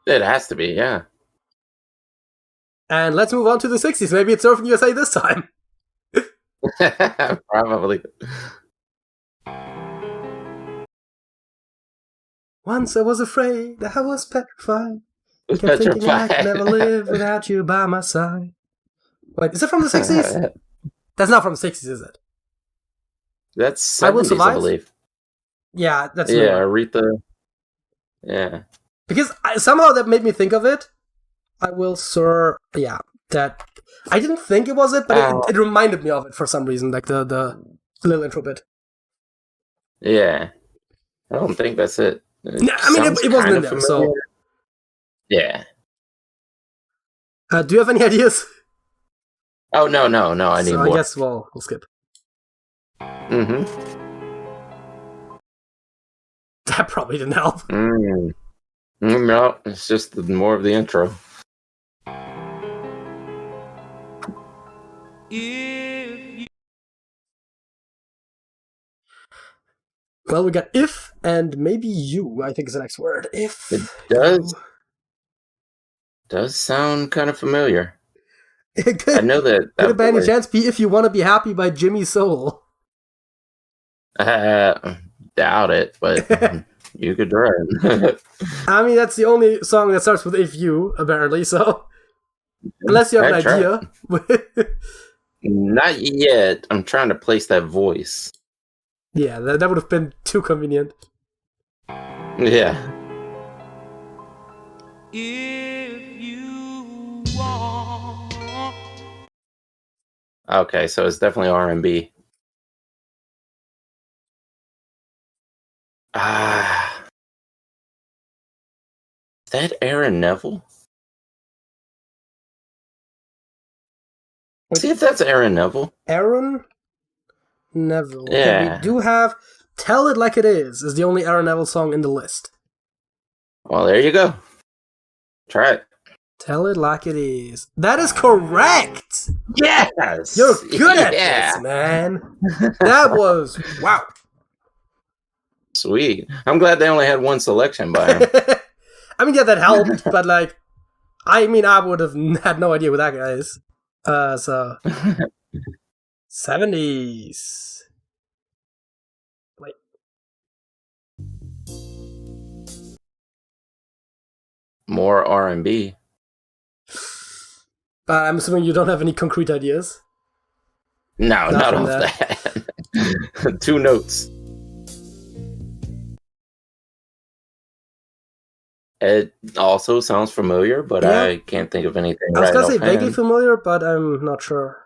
S2: It has to be, yeah.
S1: And let's move on to the 60s. Maybe it's Surfing USA this time.
S2: Probably.
S1: Once I was afraid, I was petrified. I kept thinking I could never live without you by my side. Wait, is it from the 60s? That's not from the 60s, is it?
S2: That's 70s, I believe.
S1: Yeah, that's
S2: Yeah,
S1: newer.
S2: Aretha. Yeah.
S1: Because somehow that made me think of it. I will, sir. Yeah, that. I didn't think it was it, but it reminded me of it for some reason, like the little intro bit.
S2: Yeah. I don't think that's it.
S1: I mean, it wasn't in there, so.
S2: Yeah.
S1: Do you have any ideas?
S2: Oh, no, I need more.
S1: I guess we'll skip.
S2: Mm-hmm.
S1: That probably didn't help.
S2: No, it's just more of the intro.
S1: Well, we got if and maybe you, I think is the next word. If.
S2: It does sound kind of familiar. I know that.
S1: Could it by any chance be If You Want to Be Happy by Jimmy Soul?
S2: Doubt it, but you could try it.
S1: I mean, that's the only song that starts with If You, apparently, so. Unless you have an idea.
S2: Not yet. I'm trying to place that voice.
S1: Yeah, that would have been too convenient.
S2: Yeah.
S3: If you want.
S2: Okay, so it's definitely R&B. Is that Aaron Neville? See if that's Aaron Neville.
S1: Aaron Neville.
S2: Yeah.
S1: Okay, we do have Tell It Like It Is the only Aaron Neville song in the list.
S2: Well, there you go. Try it.
S1: Tell It Like It Is. That is correct!
S2: Yes!
S1: You're good at this, man. That was... Wow.
S2: Sweet. I'm glad they only had one selection by him.
S1: I mean, yeah, that helped, but like... I mean, I would have had no idea who that guy is. So... 70s. Wait.
S2: More R&B.
S1: But I'm assuming you don't have any concrete ideas.
S2: No, not off that. 2 notes. It also sounds familiar, but yeah. I can't think of anything.
S1: I was gonna say vaguely familiar, but I'm not sure.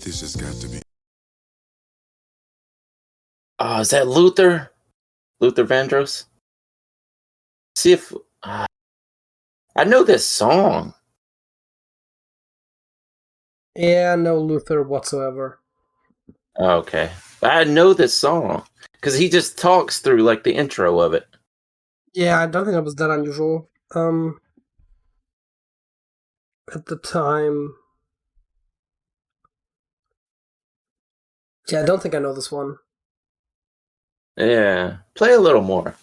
S4: This has got to be.
S2: Oh, is that Luther? Luther Vandross? See if I know this song.
S1: Yeah, no Luther whatsoever.
S2: Okay, I know this song because he just talks through like the intro of it.
S1: Yeah, I don't think that was that unusual. At the time. Yeah, I don't think I know this one.
S2: Yeah, play a little more.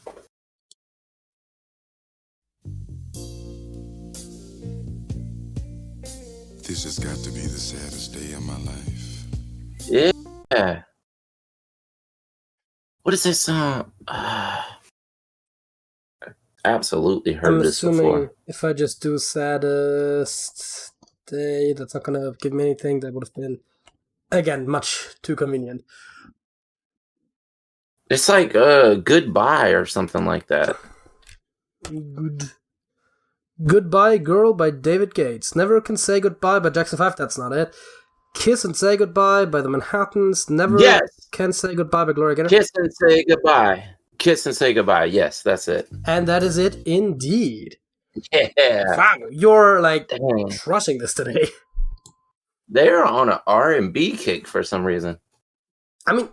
S4: This has got to be the saddest day of my life.
S2: Yeah. What is this song? Absolutely heard this before. I'm assuming
S1: if I just do saddest day, that's not gonna give me anything. That would have been, again, much too convenient.
S2: It's like Goodbye or something like that.
S1: Goodbye Girl by David Gates. Never Can Say Goodbye by Jackson 5, that's not it. Kiss and Say Goodbye by the Manhattans. Never Can Say Goodbye by Gloria Gaynor.
S2: Kiss and Say Goodbye. Kiss and Say Goodbye. Yes, that's it.
S1: And that is it indeed.
S2: Yeah.
S1: Wow, you're like crushing this today.
S2: They're on an R&B kick for some reason.
S1: I mean,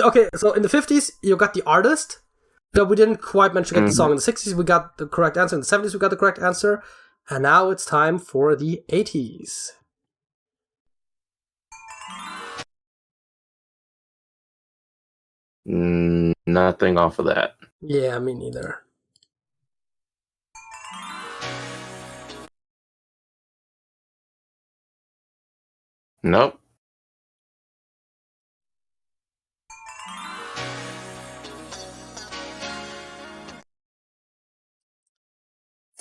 S1: okay, so in the 50s, you got the artist, but we didn't quite mention the song. In the 60s, we got the correct answer. In the 70s, we got the correct answer. And now it's time for the 80s.
S2: Nothing off of that.
S1: Yeah, me neither.
S2: Nope.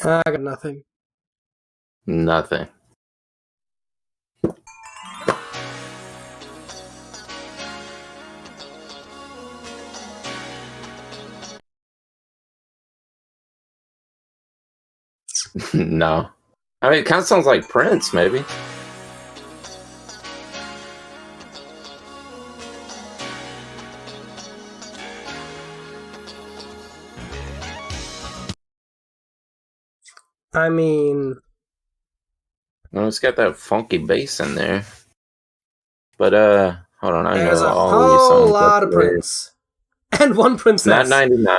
S1: I got nothing.
S2: Nothing. No. I mean, it kind of sounds like Prince, maybe.
S1: I mean,
S2: Well, it's got that funky bass in there. But hold on, I know
S1: there's a
S2: all these
S1: whole
S2: songs.
S1: lot of Prince. And one princess.
S2: Not 99.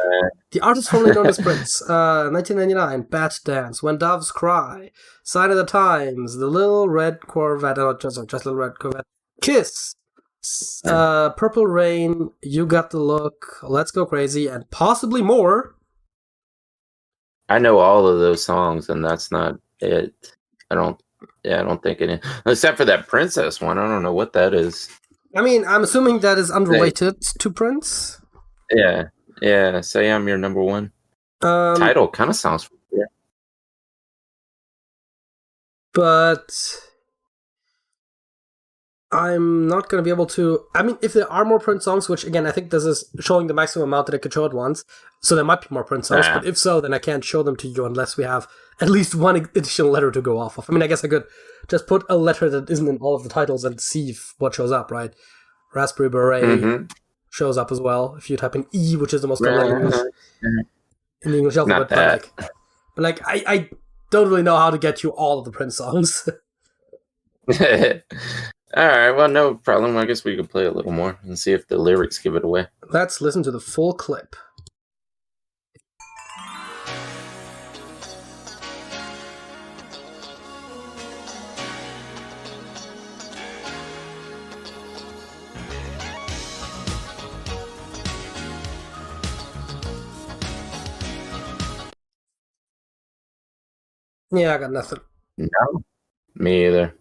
S1: The artist formerly known as Prince. 1999, Bat Dance, When Doves Cry, Sign of the Times, The Little Red Corvette, just Little Red Corvette, Kiss, Purple Rain, You Got the Look, Let's Go Crazy, and possibly more.
S2: I know all of those songs, and that's not it. I don't think any, except for that Princess one. I don't know what that is.
S1: I mean, I'm assuming that is unrelated to Prince.
S2: Yeah. Say I'm Your Number One. Title kind of sounds familiar.
S1: But I'm not going to be able to... I mean, if there are more Prince songs, which, again, I think this is showing the maximum amount that I could show at once, so there might be more Prince songs, but if so, then I can't show them to you unless we have at least one additional letter to go off of. I mean, I guess I could just put a letter that isn't in all of the titles and see what shows up, right? Raspberry Beret shows up as well, if you type in E, which is the most common language in the English alphabet. But I don't really know how to get you all of the Prince songs.
S2: All right, well, no problem. I guess we could play a little more and see if the lyrics give it away.
S1: Let's listen to the full clip. Yeah, I got nothing.
S2: No, me either.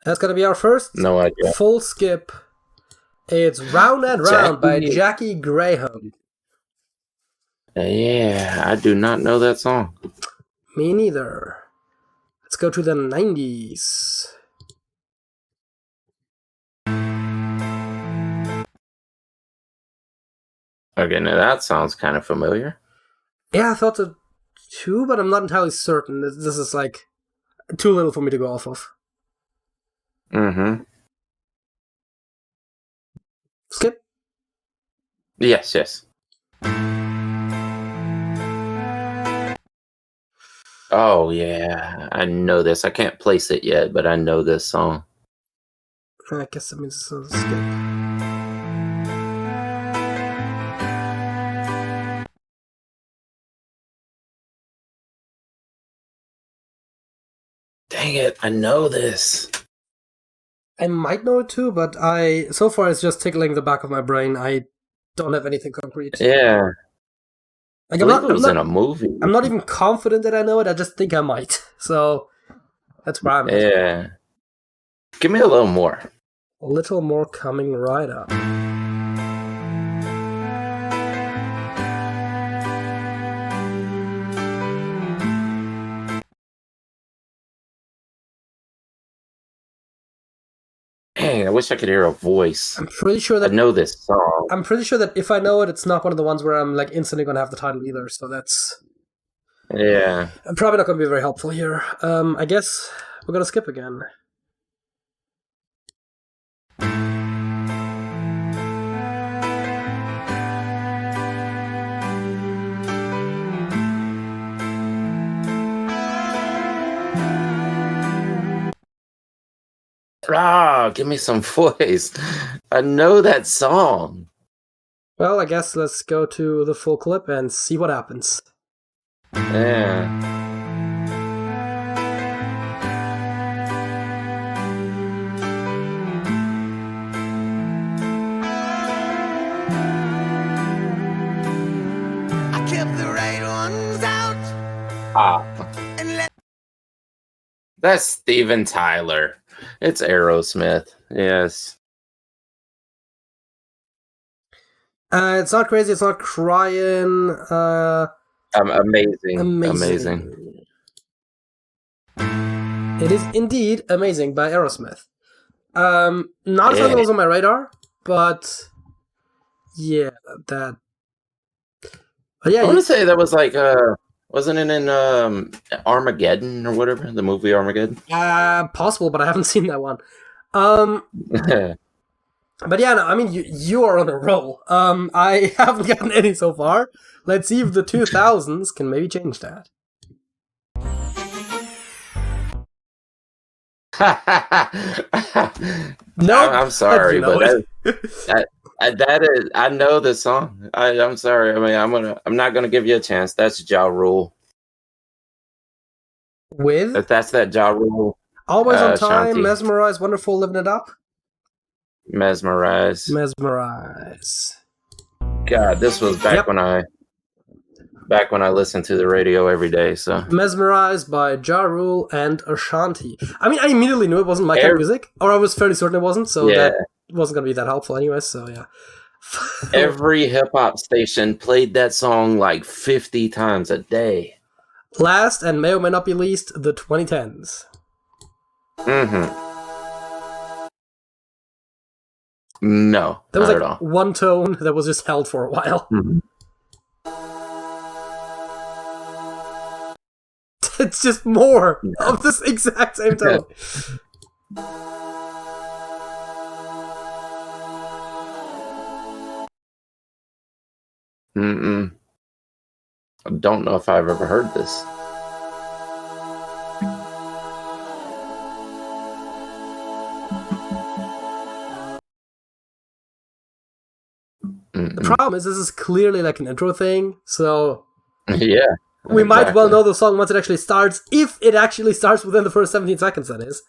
S1: That's gonna be our first
S2: No idea.
S1: full skip. It's Round and Round by Jackie Graham.
S2: Yeah, I do not know that song.
S1: Me neither. Let's go to the 90s.
S2: Okay, now that sounds kind of familiar.
S1: Yeah, I thought so too, but I'm not entirely certain. This is like too little for me to go off of.
S2: Mm-hmm.
S1: Skip?
S2: Yes. Oh, yeah. I know this. I can't place it yet, but I know this song.
S1: I guess that means it's a skip.
S2: Dang it, I know this.
S1: I might know it too, but so far it's just tickling the back of my brain. I don't have anything concrete.
S2: Yeah.
S1: Like,
S2: I believe it was in a movie.
S1: I'm not even confident that I know it, I just think I might. So, that's where I'm at.
S2: Yeah. Give me a little more.
S1: A little more coming right up.
S2: Dang, I wish I could hear a voice.
S1: I'm pretty sure that
S2: I know this song.
S1: I'm pretty sure that if I know it, it's not one of the ones where I'm like instantly gonna have the title either. So that's
S2: Yeah.
S1: I'm probably not gonna be very helpful here. I guess we're gonna skip again.
S2: Give me some voice. I know that song.
S1: Well, I guess let's go to the full clip and see what happens.
S2: Yeah.
S5: I kept the right ones out.
S2: That's Steven Tyler. It's Aerosmith. Yes.
S1: It's not crazy. It's not crying.
S2: Amazing.
S1: It is indeed Amazing by Aerosmith. Not a song that was on my radar, but yeah, that. But yeah,
S2: I want to say that was like Wasn't it in Armageddon or whatever? The movie Armageddon?
S1: Possible, but I haven't seen that one. But yeah, no, I mean, you are on a roll. I haven't gotten any so far. Let's see if the 2000s can maybe change that. No,
S2: I'm sorry,
S1: you know
S2: but
S1: it.
S2: that is. I know the song. I'm sorry. I mean, I'm not gonna give you a chance. That's Ja Rule.
S1: With
S2: That's that Ja Rule.
S1: Always on Time,
S2: Shanti.
S1: Mesmerize, Wonderful, Living It Up.
S2: Mesmerize. God, this was back when I listened to the radio every day. So
S1: Mesmerized by Ja Rule and Ashanti. I mean, I immediately knew it wasn't my kind of music, or I was fairly certain it wasn't, so that wasn't going to be that helpful anyway, so yeah.
S2: Every hip-hop station played that song like 50 times a day.
S1: Last, and may or may not be least, the 2010s.
S2: Mm-hmm. No,
S1: There was
S2: not
S1: like
S2: at all.
S1: one tone that was just held for a while.
S2: Mm-hmm.
S1: It's just more of this exact same tone.
S2: Mm-mm. I don't know if I've ever heard this.
S1: The problem is, this is clearly like an intro thing, so
S2: Yeah.
S1: we might well know the song once it actually starts, if it actually starts within the first 17 seconds, that is.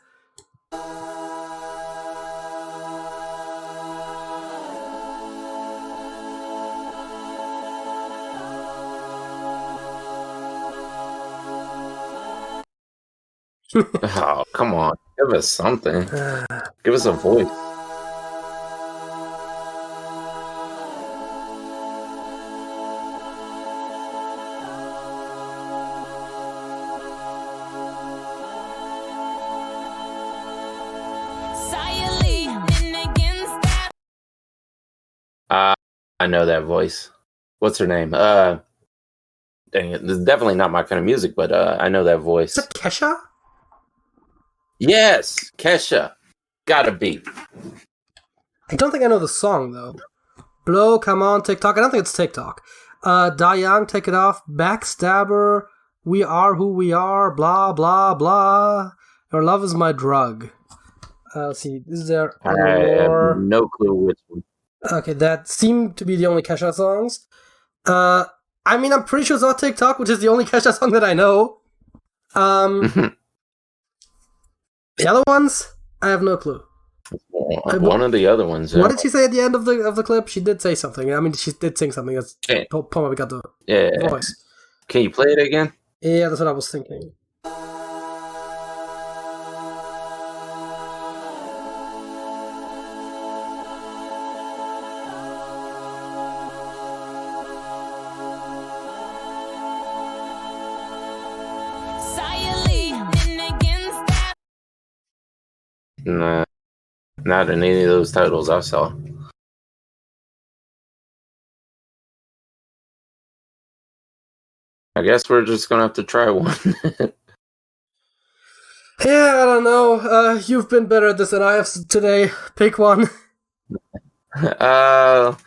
S2: Oh, come on. Give us something. Give us a voice. I know that voice. What's her name? Dang it. This is definitely not my kind of music, but I know that voice.
S1: Is that Kesha?
S2: Yes, Kesha. Gotta be.
S1: I don't think I know the song, though. Blow, Come On, TikTok. I don't think it's TikTok. Die Young, Take It Off, Backstabber, We Are Who We Are, blah, blah, blah. Your Love Is My Drug. Let's see, is there
S2: I
S1: more?
S2: have no clue which one.
S1: Okay, that seemed to be the only Kesha songs. I mean, I'm pretty sure it's not TikTok, which is the only Kesha song that I know. The other ones, I have no clue.
S2: One of the other ones.
S1: What did she say at the end of the clip? She did say something. I mean, she did sing something. That's probably got the voice.
S2: Can you play it again?
S1: Yeah, that's what I was thinking.
S2: Nah, not in any of those titles I saw. I guess we're just gonna have to try one.
S1: Yeah, I don't know. You've been better at this than I have today. Pick one.
S2: Well,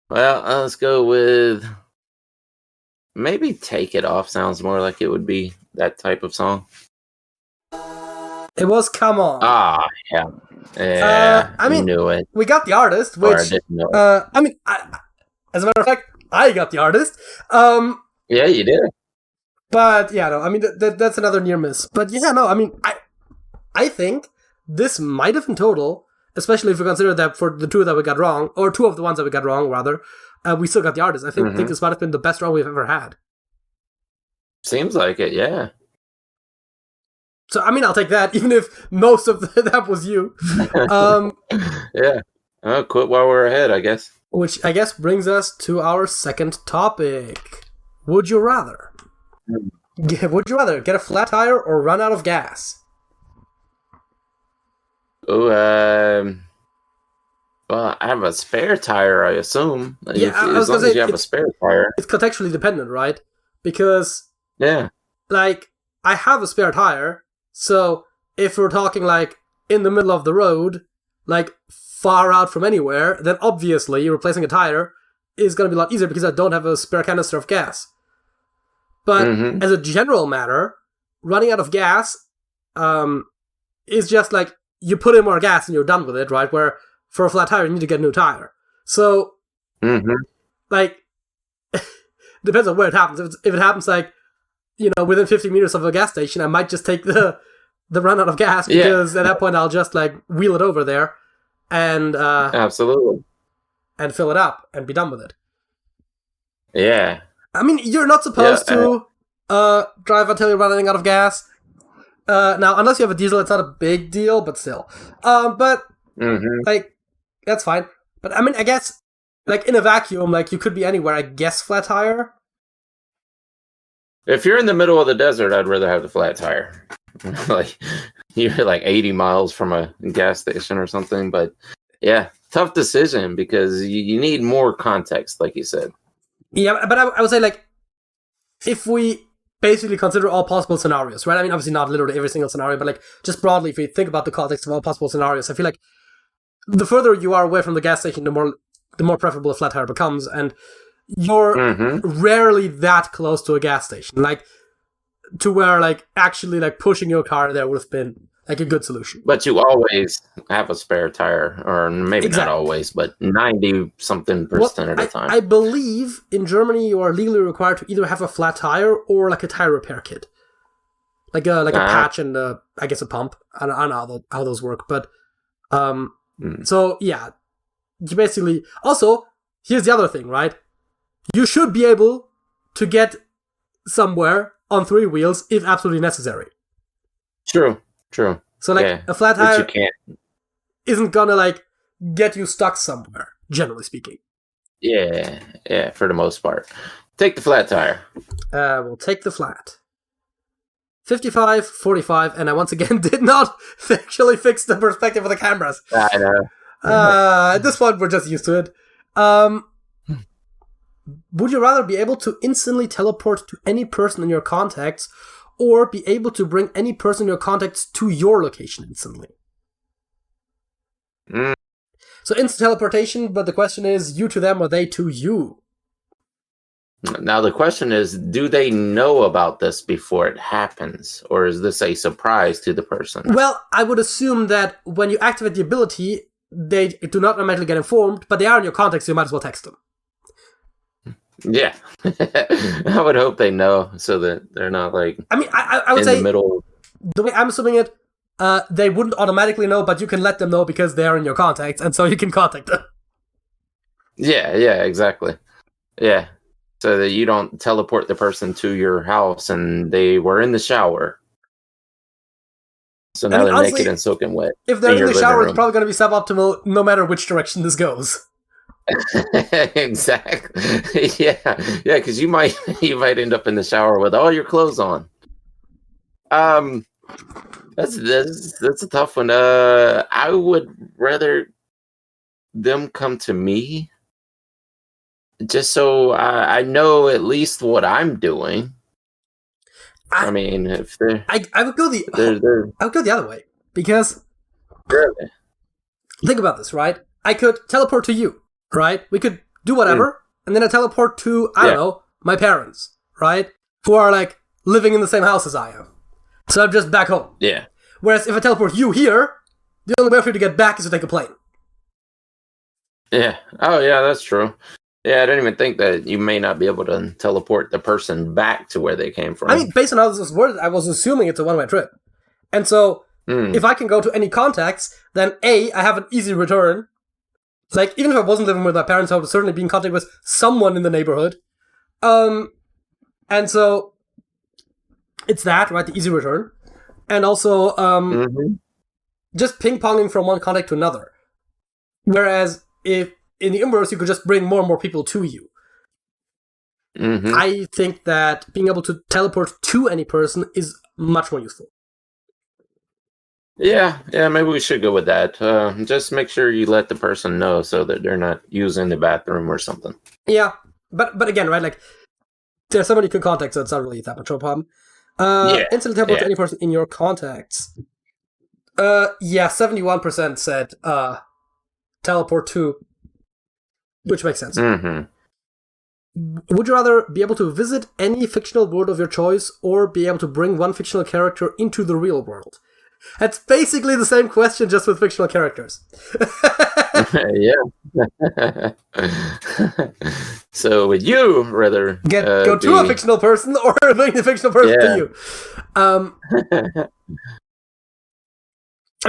S2: let's go with maybe Take It Off. Sounds more like it would be that type of song.
S1: It was Come On.
S2: Ah, yeah. Yeah,
S1: I mean,
S2: knew it.
S1: We got the artist,
S2: Or I
S1: which,
S2: didn't know it.
S1: I mean, as a matter of fact, I got the artist.
S2: Yeah, you did.
S1: But yeah, no, I mean that's another near miss. But yeah, no, I mean, I think this might have in total, especially if we consider that for the two that we got wrong, or two of the ones that we got wrong rather, we still got the artist. I think this might have been the best round we've ever had.
S2: Seems like it, yeah.
S1: So I mean, I'll take that, even if most of that was you.
S2: Yeah. Quit while we're ahead, I guess.
S1: Which I guess brings us to our second topic. Would you rather? Would you rather get a flat tire or run out of gas?
S2: Oh, well, I have a spare tire, I assume.
S1: Yeah,
S2: As long as you have a spare tire.
S1: It's contextually dependent, right? Because
S2: Yeah.
S1: Like, I have a spare tire, so if we're talking, like, in the middle of the road, like, far out from anywhere, then obviously replacing a tire is going to be a lot easier because I don't have a spare canister of gas. But as a general matter, running out of gas is just like, you put in more gas and you're done with it, right? Where for a flat tire, you need to get a new tire. So, like, depends on where it happens. If it happens, like, you know, within 50 meters of a gas station, I might just take the run out of gas because at that point I'll just, like, wheel it over there and
S2: absolutely,
S1: and fill it up and be done with it.
S2: Yeah.
S1: I mean, you're not supposed to drive until you're running out of gas. Now, unless you have a diesel, it's not a big deal, but still. But, like, that's fine. But, I mean, I guess, like, in a vacuum, like, you could be anywhere, I guess, flat tire.
S2: If you're in the middle of the desert, I'd rather have the flat tire. Like, you're like 80 miles from a gas station or something. But, yeah, tough decision because you need more context, like you said.
S1: Yeah, but I would say, like, if we basically consider all possible scenarios, right? I mean, obviously not literally every single scenario, but, like, just broadly, if we think about the context of all possible scenarios, I feel like the further you are away from the gas station, the more preferable a flat tire becomes, and you're rarely that close to a gas station, like, to where, like, actually, like, pushing your car there would have been, like, a good solution.
S2: But you always have a spare tire, or maybe not always, but 90-something% of the time.
S1: I believe in Germany you are legally required to either have a flat tire or, like, a tire repair kit. Like a patch and, I guess, a pump. I don't know how those work, but, so, yeah. You basically... Also, here's the other thing, right? You should be able to get somewhere on 3 wheels if absolutely necessary.
S2: True.
S1: So, like, a flat tire isn't gonna, like, get you stuck somewhere, generally speaking.
S2: Yeah, for the most part. Take the flat tire.
S1: We'll take the flat. 55, 45, and I once again did not actually fix the perspective of the cameras.
S2: I know.
S1: At this point, we're just used to it. Would you rather be able to instantly teleport to any person in your contacts, or be able to bring any person in your contacts to your location instantly? So instant teleportation, but the question is, you to them or they to you?
S2: Now the question is, do they know about this before it happens, or is this a surprise to the person?
S1: Well, I would assume that when you activate the ability, they do not automatically get informed, but they are in your contacts, so you might as well text them.
S2: Yeah. I would hope they know so that they're not, like,
S1: I mean, I would say,
S2: the middle.
S1: The way I'm assuming it, they wouldn't automatically know, but you can let them know because they are in your contacts, and so you can contact them.
S2: Yeah, exactly. Yeah. So that you don't teleport the person to your house and they were in the shower. So now they're honestly, naked and soaking wet.
S1: If they're in the shower, it's probably going to be suboptimal no matter which direction this goes.
S2: Exactly. Yeah, because you might end up in the shower with all your clothes on. That's a tough one. I would rather them come to me, just so I know at least what I'm doing. I mean, if they're,
S1: I would go I would go the other way, because
S2: really?
S1: Think about this, right? I could teleport to you. Right? We could do whatever, and then I teleport to, I don't know, my parents, right? Who are, like, living in the same house as I am. So I'm just back home.
S2: Yeah.
S1: Whereas if I teleport you here, the only way for you to get back is to take a plane.
S2: Yeah. Oh, yeah, that's true. Yeah, I didn't even think that you may not be able to teleport the person back to where they came from.
S1: I mean, based on how this was worded, I was assuming it's a one-way trip. And so, if I can go to any contacts, then A, I have an easy return. Like, even if I wasn't living with my parents, I would certainly be in contact with someone in the neighborhood. And so, it's that, right? The easy return. And also, just ping-ponging from one contact to another. Whereas, if in the inverse, you could just bring more and more people to you. I think that being able to teleport to any person is much more useful.
S2: Yeah, maybe we should go with that. Just make sure you let the person know so that they're not using the bathroom or something.
S1: Yeah, but again, right, like, there's so many good contacts, so it's not really that much of a problem. Instantly teleport to any person in your contacts. 71% said teleport to, which makes sense.
S2: Mm-hmm.
S1: Would you rather be able to visit any fictional world of your choice or be able to bring one fictional character into the real world? That's basically the same question, just with fictional characters.
S2: Yeah. So would you rather
S1: go to a fictional person or bring the fictional person to you? I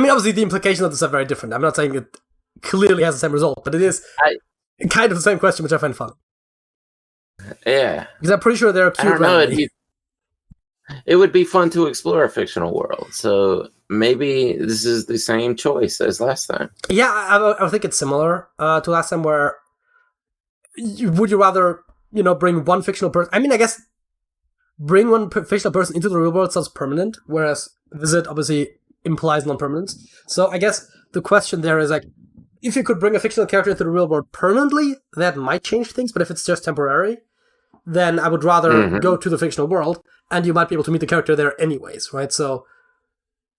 S1: mean, obviously the implications of this are very different. I'm not saying it clearly has the same result, but it is kind of the same question, which I find fun.
S2: Yeah.
S1: Because I'm pretty sure they're cute.
S2: I don't know. It would be fun to explore a fictional world. So maybe this is the same choice as last time.
S1: Yeah, I think it's similar to last time, where would you rather, bring one fictional person? I mean, I guess bring one fictional person into the real world sounds permanent, whereas visit obviously implies non-permanence. So I guess the question there is, like, if you could bring a fictional character into the real world permanently, that might change things, but if it's just temporary, then I would rather go to the fictional world, and you might be able to meet the character there anyways, right? So,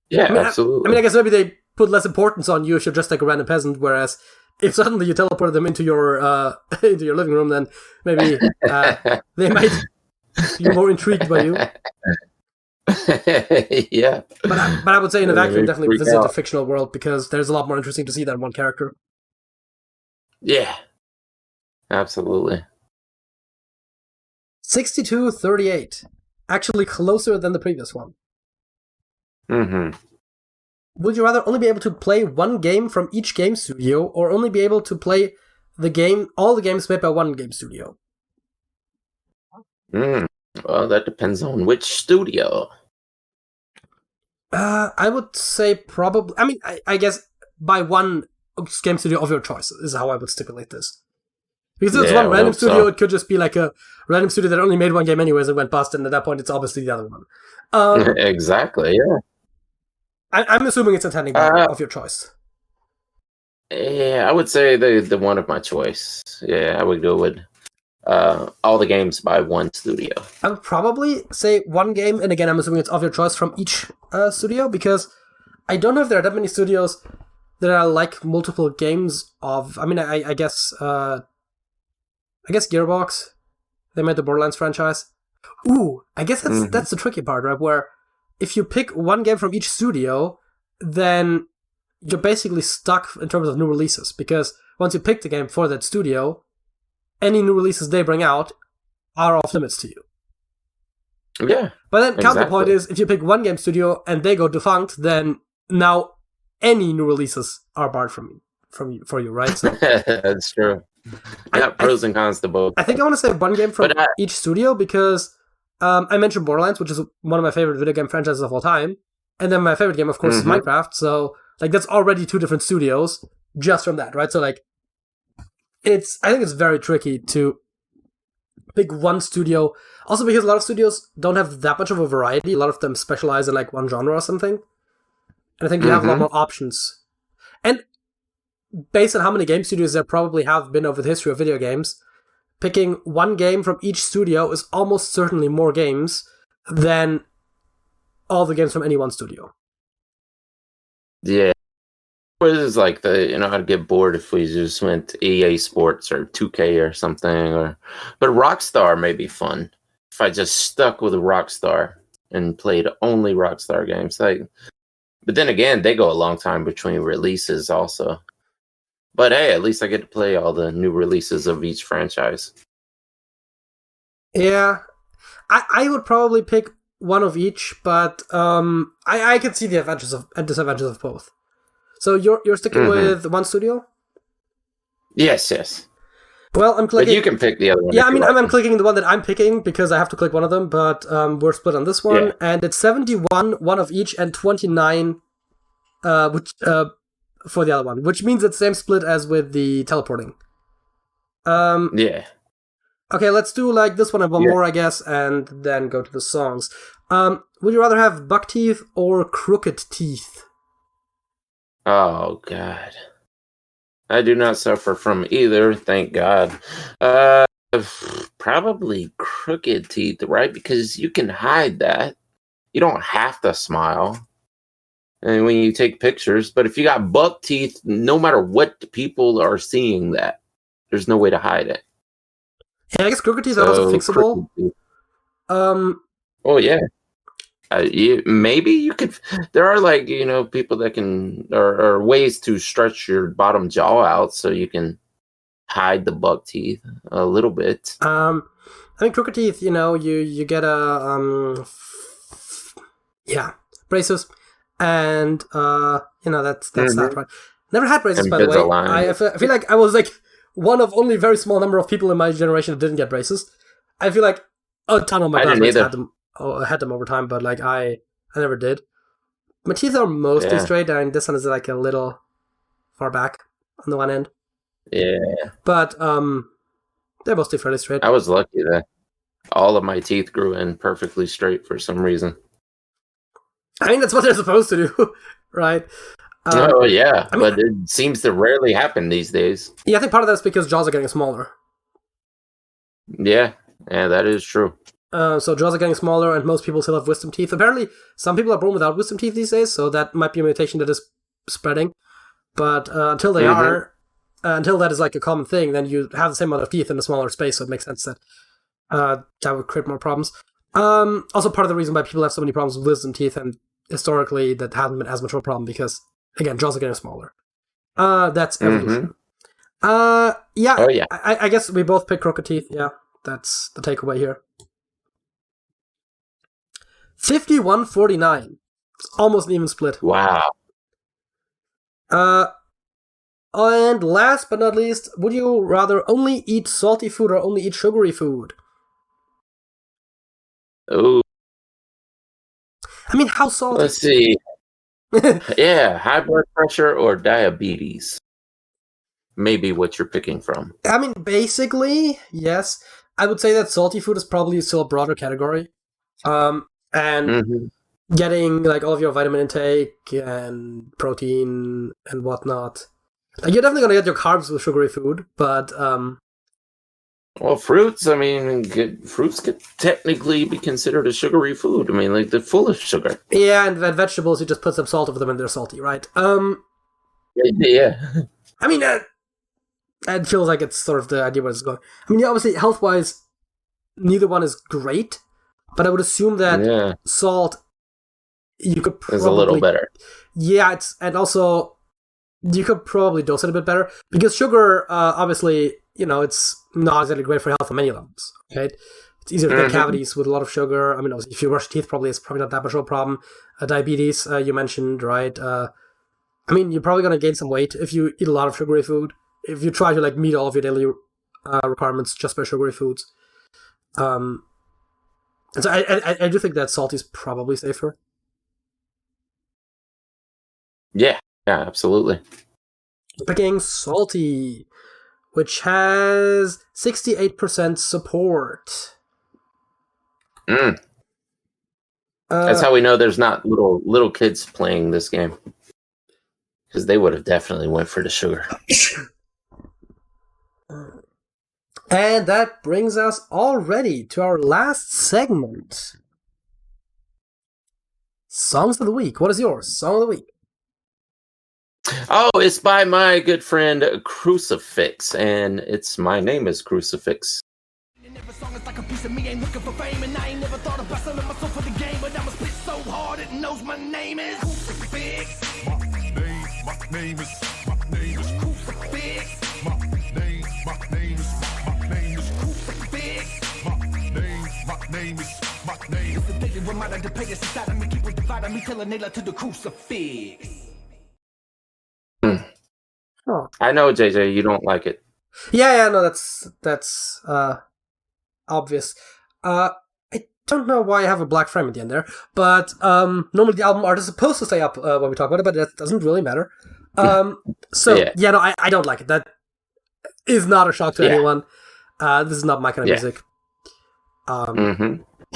S2: yeah, absolutely.
S1: I guess maybe they put less importance on you if you're just like a random peasant, whereas if suddenly you teleported them into your living room, then maybe they might be more intrigued by you.
S2: Yeah.
S1: But I would say in a vacuum, definitely visit a fictional world, because there's a lot more interesting to see than one character.
S2: Yeah. Absolutely.
S1: 62-38. Actually closer than the previous one.
S2: Mm-hmm.
S1: Would you rather only be able to play one game from each game studio, or only be able to play all the games made by one game studio?
S2: Well, that depends on which studio.
S1: I would say probably... I mean, I guess by one game studio of your choice is how I would stipulate this. Because if it's one random studio, it could just be like a random studio that only made one game anyways and went bust, and at that point it's obviously the other one.
S2: Exactly, yeah.
S1: I'm assuming it's intending of your choice.
S2: Yeah, I would say the one of my choice. Yeah, I would go with all the games by one studio.
S1: I would probably say one game, and again, I'm assuming it's of your choice from each studio, because I don't know if there are that many studios that are like multiple games of... I mean, I guess Gearbox, they made the Borderlands franchise. Ooh, I guess that's the tricky part, right? Where if you pick one game from each studio, then you're basically stuck in terms of new releases, because once you pick the game for that studio, any new releases they bring out are off limits to you.
S2: Yeah.
S1: But then counterpoint is, if you pick one game studio and they go defunct, then now any new releases are barred for you, right? So,
S2: that's true. Yeah, pros and cons to both.
S1: I think I want to say one game from each studio, because I mentioned Borderlands, which is one of my favorite video game franchises of all time. And then my favorite game, of course, is Minecraft. So, like, that's already two different studios just from that, right? So, like, I think it's very tricky to pick one studio. Also, because a lot of studios don't have that much of a variety. A lot of them specialize in, like, one genre or something. And I think you have a lot more options. And based on how many game studios there probably have been over the history of video games, picking one game from each studio is almost certainly more games than all the games from any one studio.
S2: Yeah. It is like I'd get bored if we just went EA Sports or 2K or something, but Rockstar may be fun if I just stuck with Rockstar and played only Rockstar games. But then again, they go a long time between releases also. But hey, at least I get to play all the new releases of each franchise.
S1: Yeah, I would probably pick one of each, but I could see the advantages and disadvantages of both. So you're sticking with one studio?
S2: Yes.
S1: Well, I'm clicking.
S2: But you can pick the other one.
S1: Yeah, I mean, I'm clicking the one that I'm picking because I have to click one of them, but we're split on this one, and it's 71, one of each, and 29 which for the other one, which means it's the same split as with the teleporting.
S2: Yeah.
S1: Okay, let's do like this one and one more, I guess, and then go to the songs. Would you rather have buck teeth or crooked teeth?
S2: Oh, God. I do not suffer from either, thank God. Probably crooked teeth, right? Because you can hide that. You don't have to smile. And when you take pictures, but if you got buck teeth, no matter what, people are seeing that. There's no way to hide it.
S1: Yeah, I guess crooked teeth are also fixable.
S2: Oh yeah. Maybe you could. There are people that can, or ways to stretch your bottom jaw out so you can hide the buck teeth a little bit.
S1: I think crooked teeth, you get braces, and that's that, right? Never had braces, by the way. I feel like I was like one of only a very small number of people in my generation that didn't get braces. I feel like a ton of my classmates had them over time, but like I never did. My teeth are mostly straight, and this one is like a little far back on the one end.
S2: Yeah,
S1: but they're mostly fairly straight.
S2: I was lucky that all of my teeth grew in perfectly straight for some reason.
S1: I mean, that's what they're supposed to do, right?
S2: But it seems to rarely happen these days.
S1: Yeah, I think part of that is because jaws are getting smaller.
S2: Yeah, that is true.
S1: So jaws are getting smaller, and most people still have wisdom teeth. Apparently, some people are born without wisdom teeth these days, so that might be a mutation that is spreading. But until they are, until that is like a common thing, then you have the same amount of teeth in a smaller space, so it makes sense that that would create more problems. Also, part of the reason why people have so many problems with wisdom teeth, and historically that hasn't been as much of a problem, because, again, jaws are getting smaller. That's evolution. I guess we both pick crooked teeth. Yeah, that's the takeaway here. 51-49. It's almost an even split.
S2: Wow.
S1: And last but not least, would you rather only eat salty food or only eat sugary food?
S2: Oh.
S1: I mean, how salty?
S2: Let's see. Yeah, high blood pressure or diabetes. Maybe what you're picking from.
S1: I mean, basically, yes. I would say that salty food is probably still a broader category. And getting like all of your vitamin intake and protein and whatnot. Like, you're definitely gonna get your carbs with sugary food, but
S2: well, fruits. I mean, fruits could technically be considered a sugary food. I mean, like, they're full of sugar.
S1: Yeah, and vegetables, you just put some salt over them and they're salty, right?
S2: Yeah.
S1: I mean, it feels like it's sort of the idea where it's going. I mean, obviously, health-wise, neither one is great, but I would assume that salt, you could probably...
S2: is a little better.
S1: Yeah, and also, you could probably dose it a bit better, because sugar, obviously, it's not exactly great for health on many levels, right? It's easier to get cavities with a lot of sugar. I mean, obviously, if you brush your teeth, it's probably not that much of a problem. Diabetes, you mentioned, right? I mean, you're probably going to gain some weight if you eat a lot of sugary food. If you try to like meet all of your daily requirements just by sugary foods. And so I do think that salty is probably safer.
S2: Yeah, absolutely.
S1: Picking salty, which has 68% support.
S2: That's how we know there's not little kids playing this game, because they would have definitely went for the sugar.
S1: And that brings us already to our last segment. Songs of the Week. What is yours? Song of the Week.
S2: Oh, it's by my good friend Crucifix, and it's My Name is Crucifix.
S5: Every song is like a piece of me, ain't looking for fame, and I ain't never thought about selling myself for the game, but I'ma spit so hard it knows my name is Crucifix. My name is Crucifix. My name is Crucifix. My name is. It's a daily reminder to pay this inside of me, keep it dividing me, telling Naila to the crucifix.
S1: Oh.
S2: I know, JJ, you don't like it.
S1: Yeah, no, that's obvious. I don't know why I have a black frame at the end there, but normally the album art is supposed to stay up when we talk about it, but that doesn't really matter. No, I don't like it. That is not a shock to anyone. This is not my kind of music. I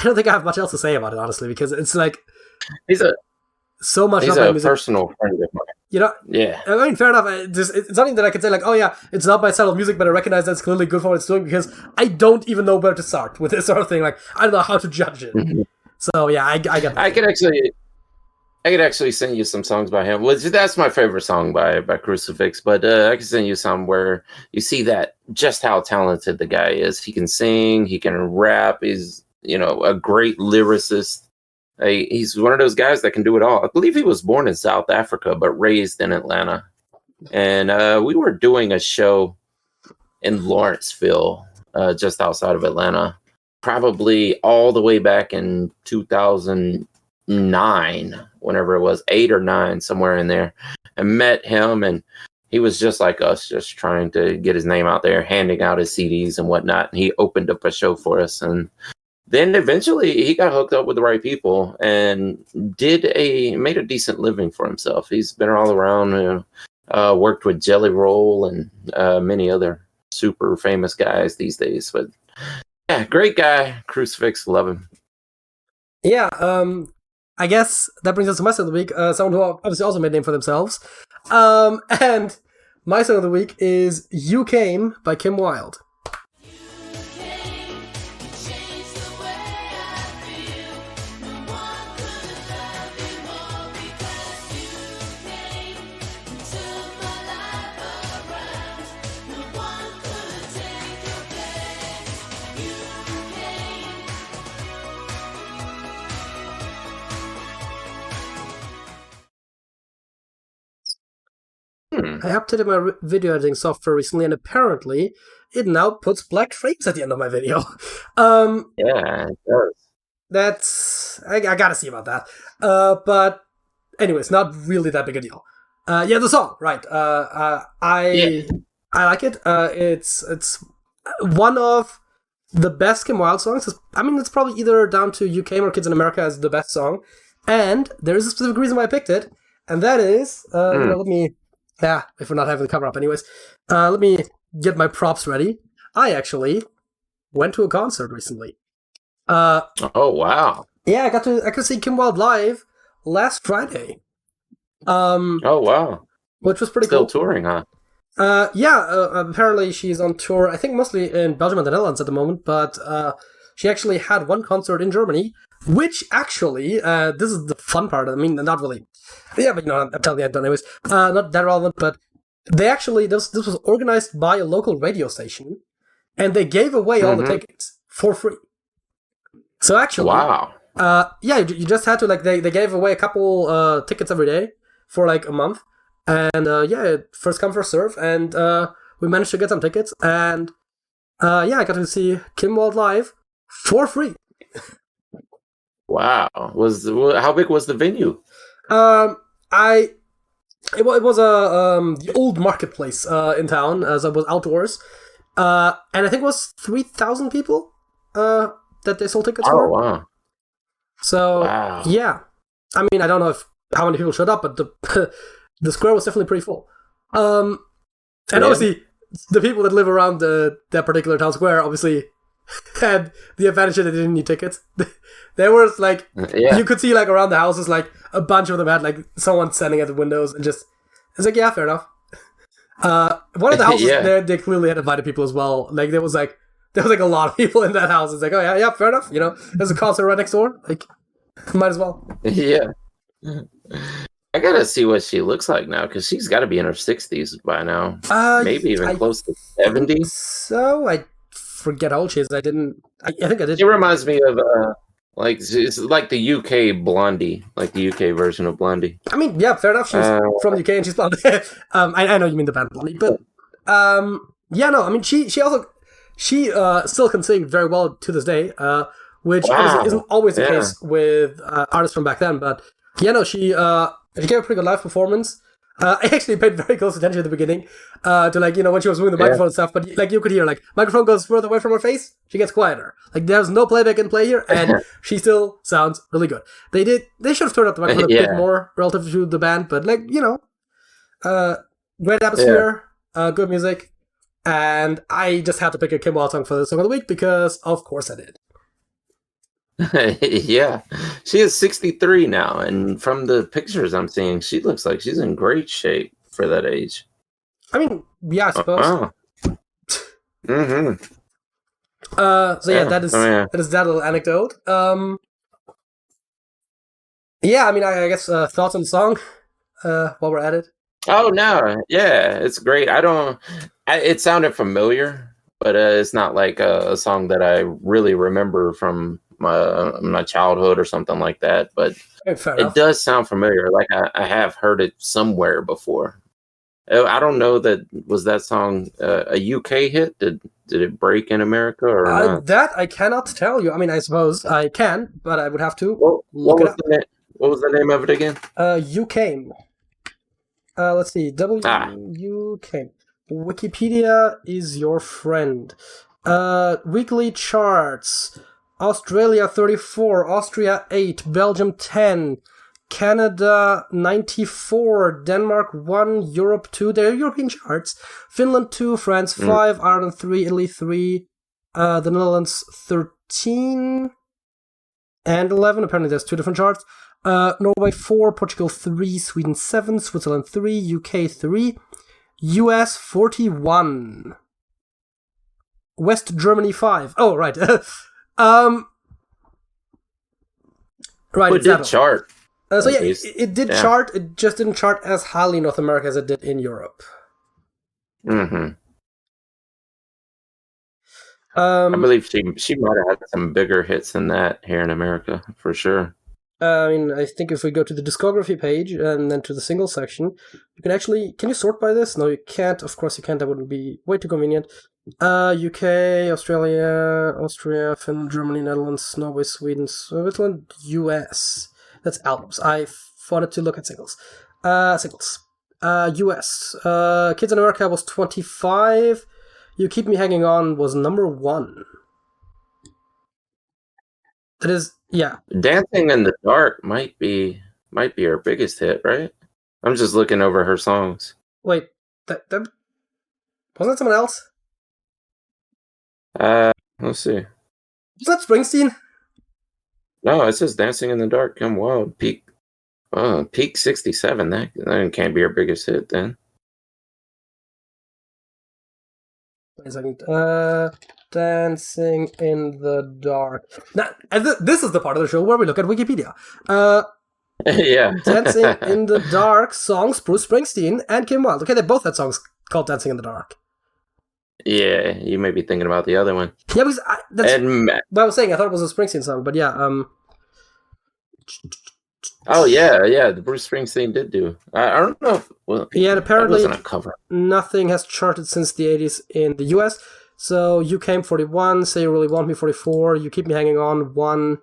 S1: don't think I have much else to say about it, honestly, because it's like
S2: he's a
S1: so much.
S2: He's a personal friend of mine. Yeah.
S1: I mean, fair enough. It's something that I can say, like, oh yeah, it's not my style of music, but I recognize that's clearly good for what it's doing because I don't even know where to start with this sort of thing. Like, I don't know how to judge it. So yeah, I get that.
S2: I could actually send you some songs by him. That's my favorite song by Crucifix, but I can send you some where you see that just how talented the guy is. He can sing, he can rap, he's a great lyricist. He's one of those guys that can do it all. I believe he was born in South Africa, but raised in Atlanta. And we were doing a show in Lawrenceville, just outside of Atlanta, probably all the way back in 2009, whenever it was, 8 or 9, somewhere in there. I met him, and he was just like us, just trying to get his name out there, handing out his CDs and whatnot. And he opened up a show for us, and then eventually he got hooked up with the right people and made a decent living for himself. He's been all around, worked with Jelly Roll and many other super famous guys these days. But yeah, great guy. Crucifix, love him.
S1: Yeah, I guess that brings us to my song of the week. Someone who obviously also made a name for themselves. And my song of the week is You Came by Kim Wilde. I updated my video editing software recently, and apparently it now puts black frames at the end of my video.
S2: Yeah, it does.
S1: I gotta see about that. But anyways, not really that big a deal. Yeah, the song, right? I like it. It's one of the best Kim Wilde songs. It's probably either down to You Came or Kids in America as the best song. And there is a specific reason why I picked it, and that is, let me. Yeah, if we're not having the cover up anyways. Let me get my props ready. I actually went to a concert recently.
S2: Oh, wow.
S1: Yeah, I could see Kim Wilde live last Friday.
S2: Oh, wow.
S1: Which was pretty
S2: Still
S1: cool.
S2: touring, huh?
S1: Apparently she's on tour, I think mostly in Belgium and the Netherlands at the moment, but she actually had one concert in Germany, which actually, this is the fun part. I mean, not really. Yeah, but I'm telling you, I don't anyways. Not that relevant, but they actually, this was organized by a local radio station, and they gave away all the tickets for free. So actually,
S2: wow.
S1: You just had to, they gave away a couple tickets every day for like a month, and first come, first serve, and we managed to get some tickets, and I got to see Kim Wilde live for free.
S2: Wow. How big was the venue?
S1: It was the old marketplace in town, as it was outdoors, and I think it was 3,000 people that they sold tickets for.
S2: Oh, wow.
S1: So,
S2: wow.
S1: Yeah. I mean, I don't know how many people showed up, but the square was definitely pretty full. And obviously, the people that live around that particular town square obviously had the advantage that they didn't need tickets. There was you could see around the houses, a bunch of them had someone standing at the windows and just, it's yeah, fair enough. One of the houses there, they clearly had invited people as well. There was a lot of people in that house. It's oh yeah, fair enough. There's a concert right next door. Might as well.
S2: Yeah. I gotta see what she looks like now, because she's got to be in her 60s by now. Maybe even close to 70.
S1: So I forget how old she is. I think I did.
S2: She reminds me of it's like the UK Blondie, like the UK version of Blondie.
S1: I mean, yeah, fair enough. She's from the UK and she's blonde. I know you mean the band Blondie, but she still can sing very well to this day, which obviously isn't always the case with artists from back then. But she gave a pretty good live performance. I actually paid very close attention at the beginning to when she was moving the microphone and stuff, but you could hear microphone goes further away from her face, she gets quieter. There's no playback in play here, and she still sounds really good. They should have turned up the microphone a bit more relative to the band, but great atmosphere, good music, and I just had to pick a Kim Wilde song for the song of the week because of course I did.
S2: Yeah, she is 63 now, and from the pictures I'm seeing, she looks like she's in great shape for that age.
S1: I mean, yeah, I suppose.
S2: Mm-hmm.
S1: So yeah, that is that little anecdote. Yeah, I mean, I guess thoughts on the song while we're at it.
S2: Oh no, yeah, it's great. It sounded familiar, but it's not like a song that I really remember from my childhood or something like that. But it does sound familiar. Like I have heard it somewhere before. I don't know was that song a UK hit? Did it break in America or not?
S1: That I cannot tell you. I mean, I suppose I can, but I would have to
S2: look it up. What was the name of it again?
S1: You Came. Let's see. You Came. Wikipedia is your friend. Weekly charts. Australia 34, Austria 8, Belgium 10, Canada 94, Denmark 1, Europe 2, they're European charts, Finland 2, France 5, Ireland 3, Italy 3, the Netherlands 13, and 11, apparently there's 2 different charts, Norway 4, Portugal 3, Sweden 7, Switzerland 3, UK 3, US 41, West Germany 5, oh right, right,
S2: it did chart.
S1: So yeah, it did chart. It just didn't chart as highly in North America as it did in Europe.
S2: Mm-hmm. I believe she might have had some bigger hits than that here in America, for sure.
S1: I mean, I think if we go to the discography page and then to the single section, you can actually... Can you sort by this? No, you can't. Of course you can't. That wouldn't be way too convenient. UK, Australia, Austria, Finland, Germany, Netherlands, Norway, Sweden, Switzerland, US. That's albums. I wanted to look at singles. Singles. US. Kids in America was 25. You Keep Me Hanging On was number 1. That is, yeah.
S2: Dancing in the Dark might be her biggest hit, right? I'm just looking over her songs.
S1: Wait, that wasn't that someone else?
S2: Let's see.
S1: Was that Springsteen?
S2: No, it says Dancing in the Dark. Come Wild. Peak 67. That can't be her biggest hit then.
S1: Wait a second. Dancing in the Dark. Now, this is the part of the show where we look at Wikipedia.
S2: Yeah.
S1: Dancing in the Dark songs, Bruce Springsteen and Kim Wilde. Okay, they both had songs called Dancing in the Dark.
S2: Yeah, you may be thinking about the other one.
S1: Yeah, because that's what I was saying. I thought it was a Springsteen song, but yeah.
S2: Oh yeah, the Bruce Springsteen did do. I don't know if
S1: apparently
S2: that wasn't a cover.
S1: Nothing has charted since the 80s in the US. So You Came 41, Say You Really Want Me 44, You Keep Me Hanging On 1,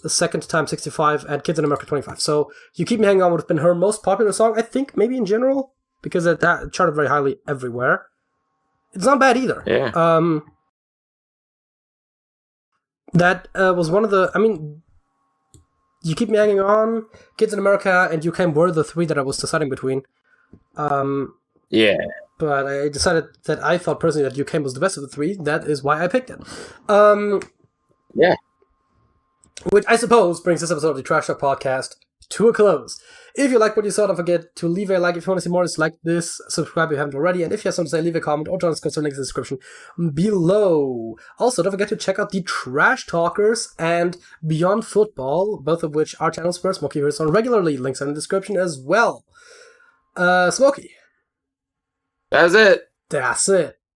S1: the second time 65, and Kids in America 25. So You Keep Me Hanging On would have been her most popular song, I think, maybe in general, because that charted very highly everywhere. It's not bad either.
S2: Yeah.
S1: That was one of the... I mean, You Keep Me Hanging On, Kids in America, and You Came were the 3 that I was deciding between.
S2: Yeah.
S1: But I decided that I thought personally that You Came was the best of the 3. That is why I picked it.
S2: Yeah.
S1: Which I suppose brings this episode of the Trash Talk Podcast to a close. If you like what you saw, don't forget to leave a like. If you want to see more, just like this, subscribe if you haven't already, and if you have something to say, leave a comment or join us. Links in the description below. Also, don't forget to check out the Trash Talkers and Beyond Football, both of which are channels where Smokey appears on regularly. Links in the description as well. Smokey.
S2: That's it.
S1: That's it.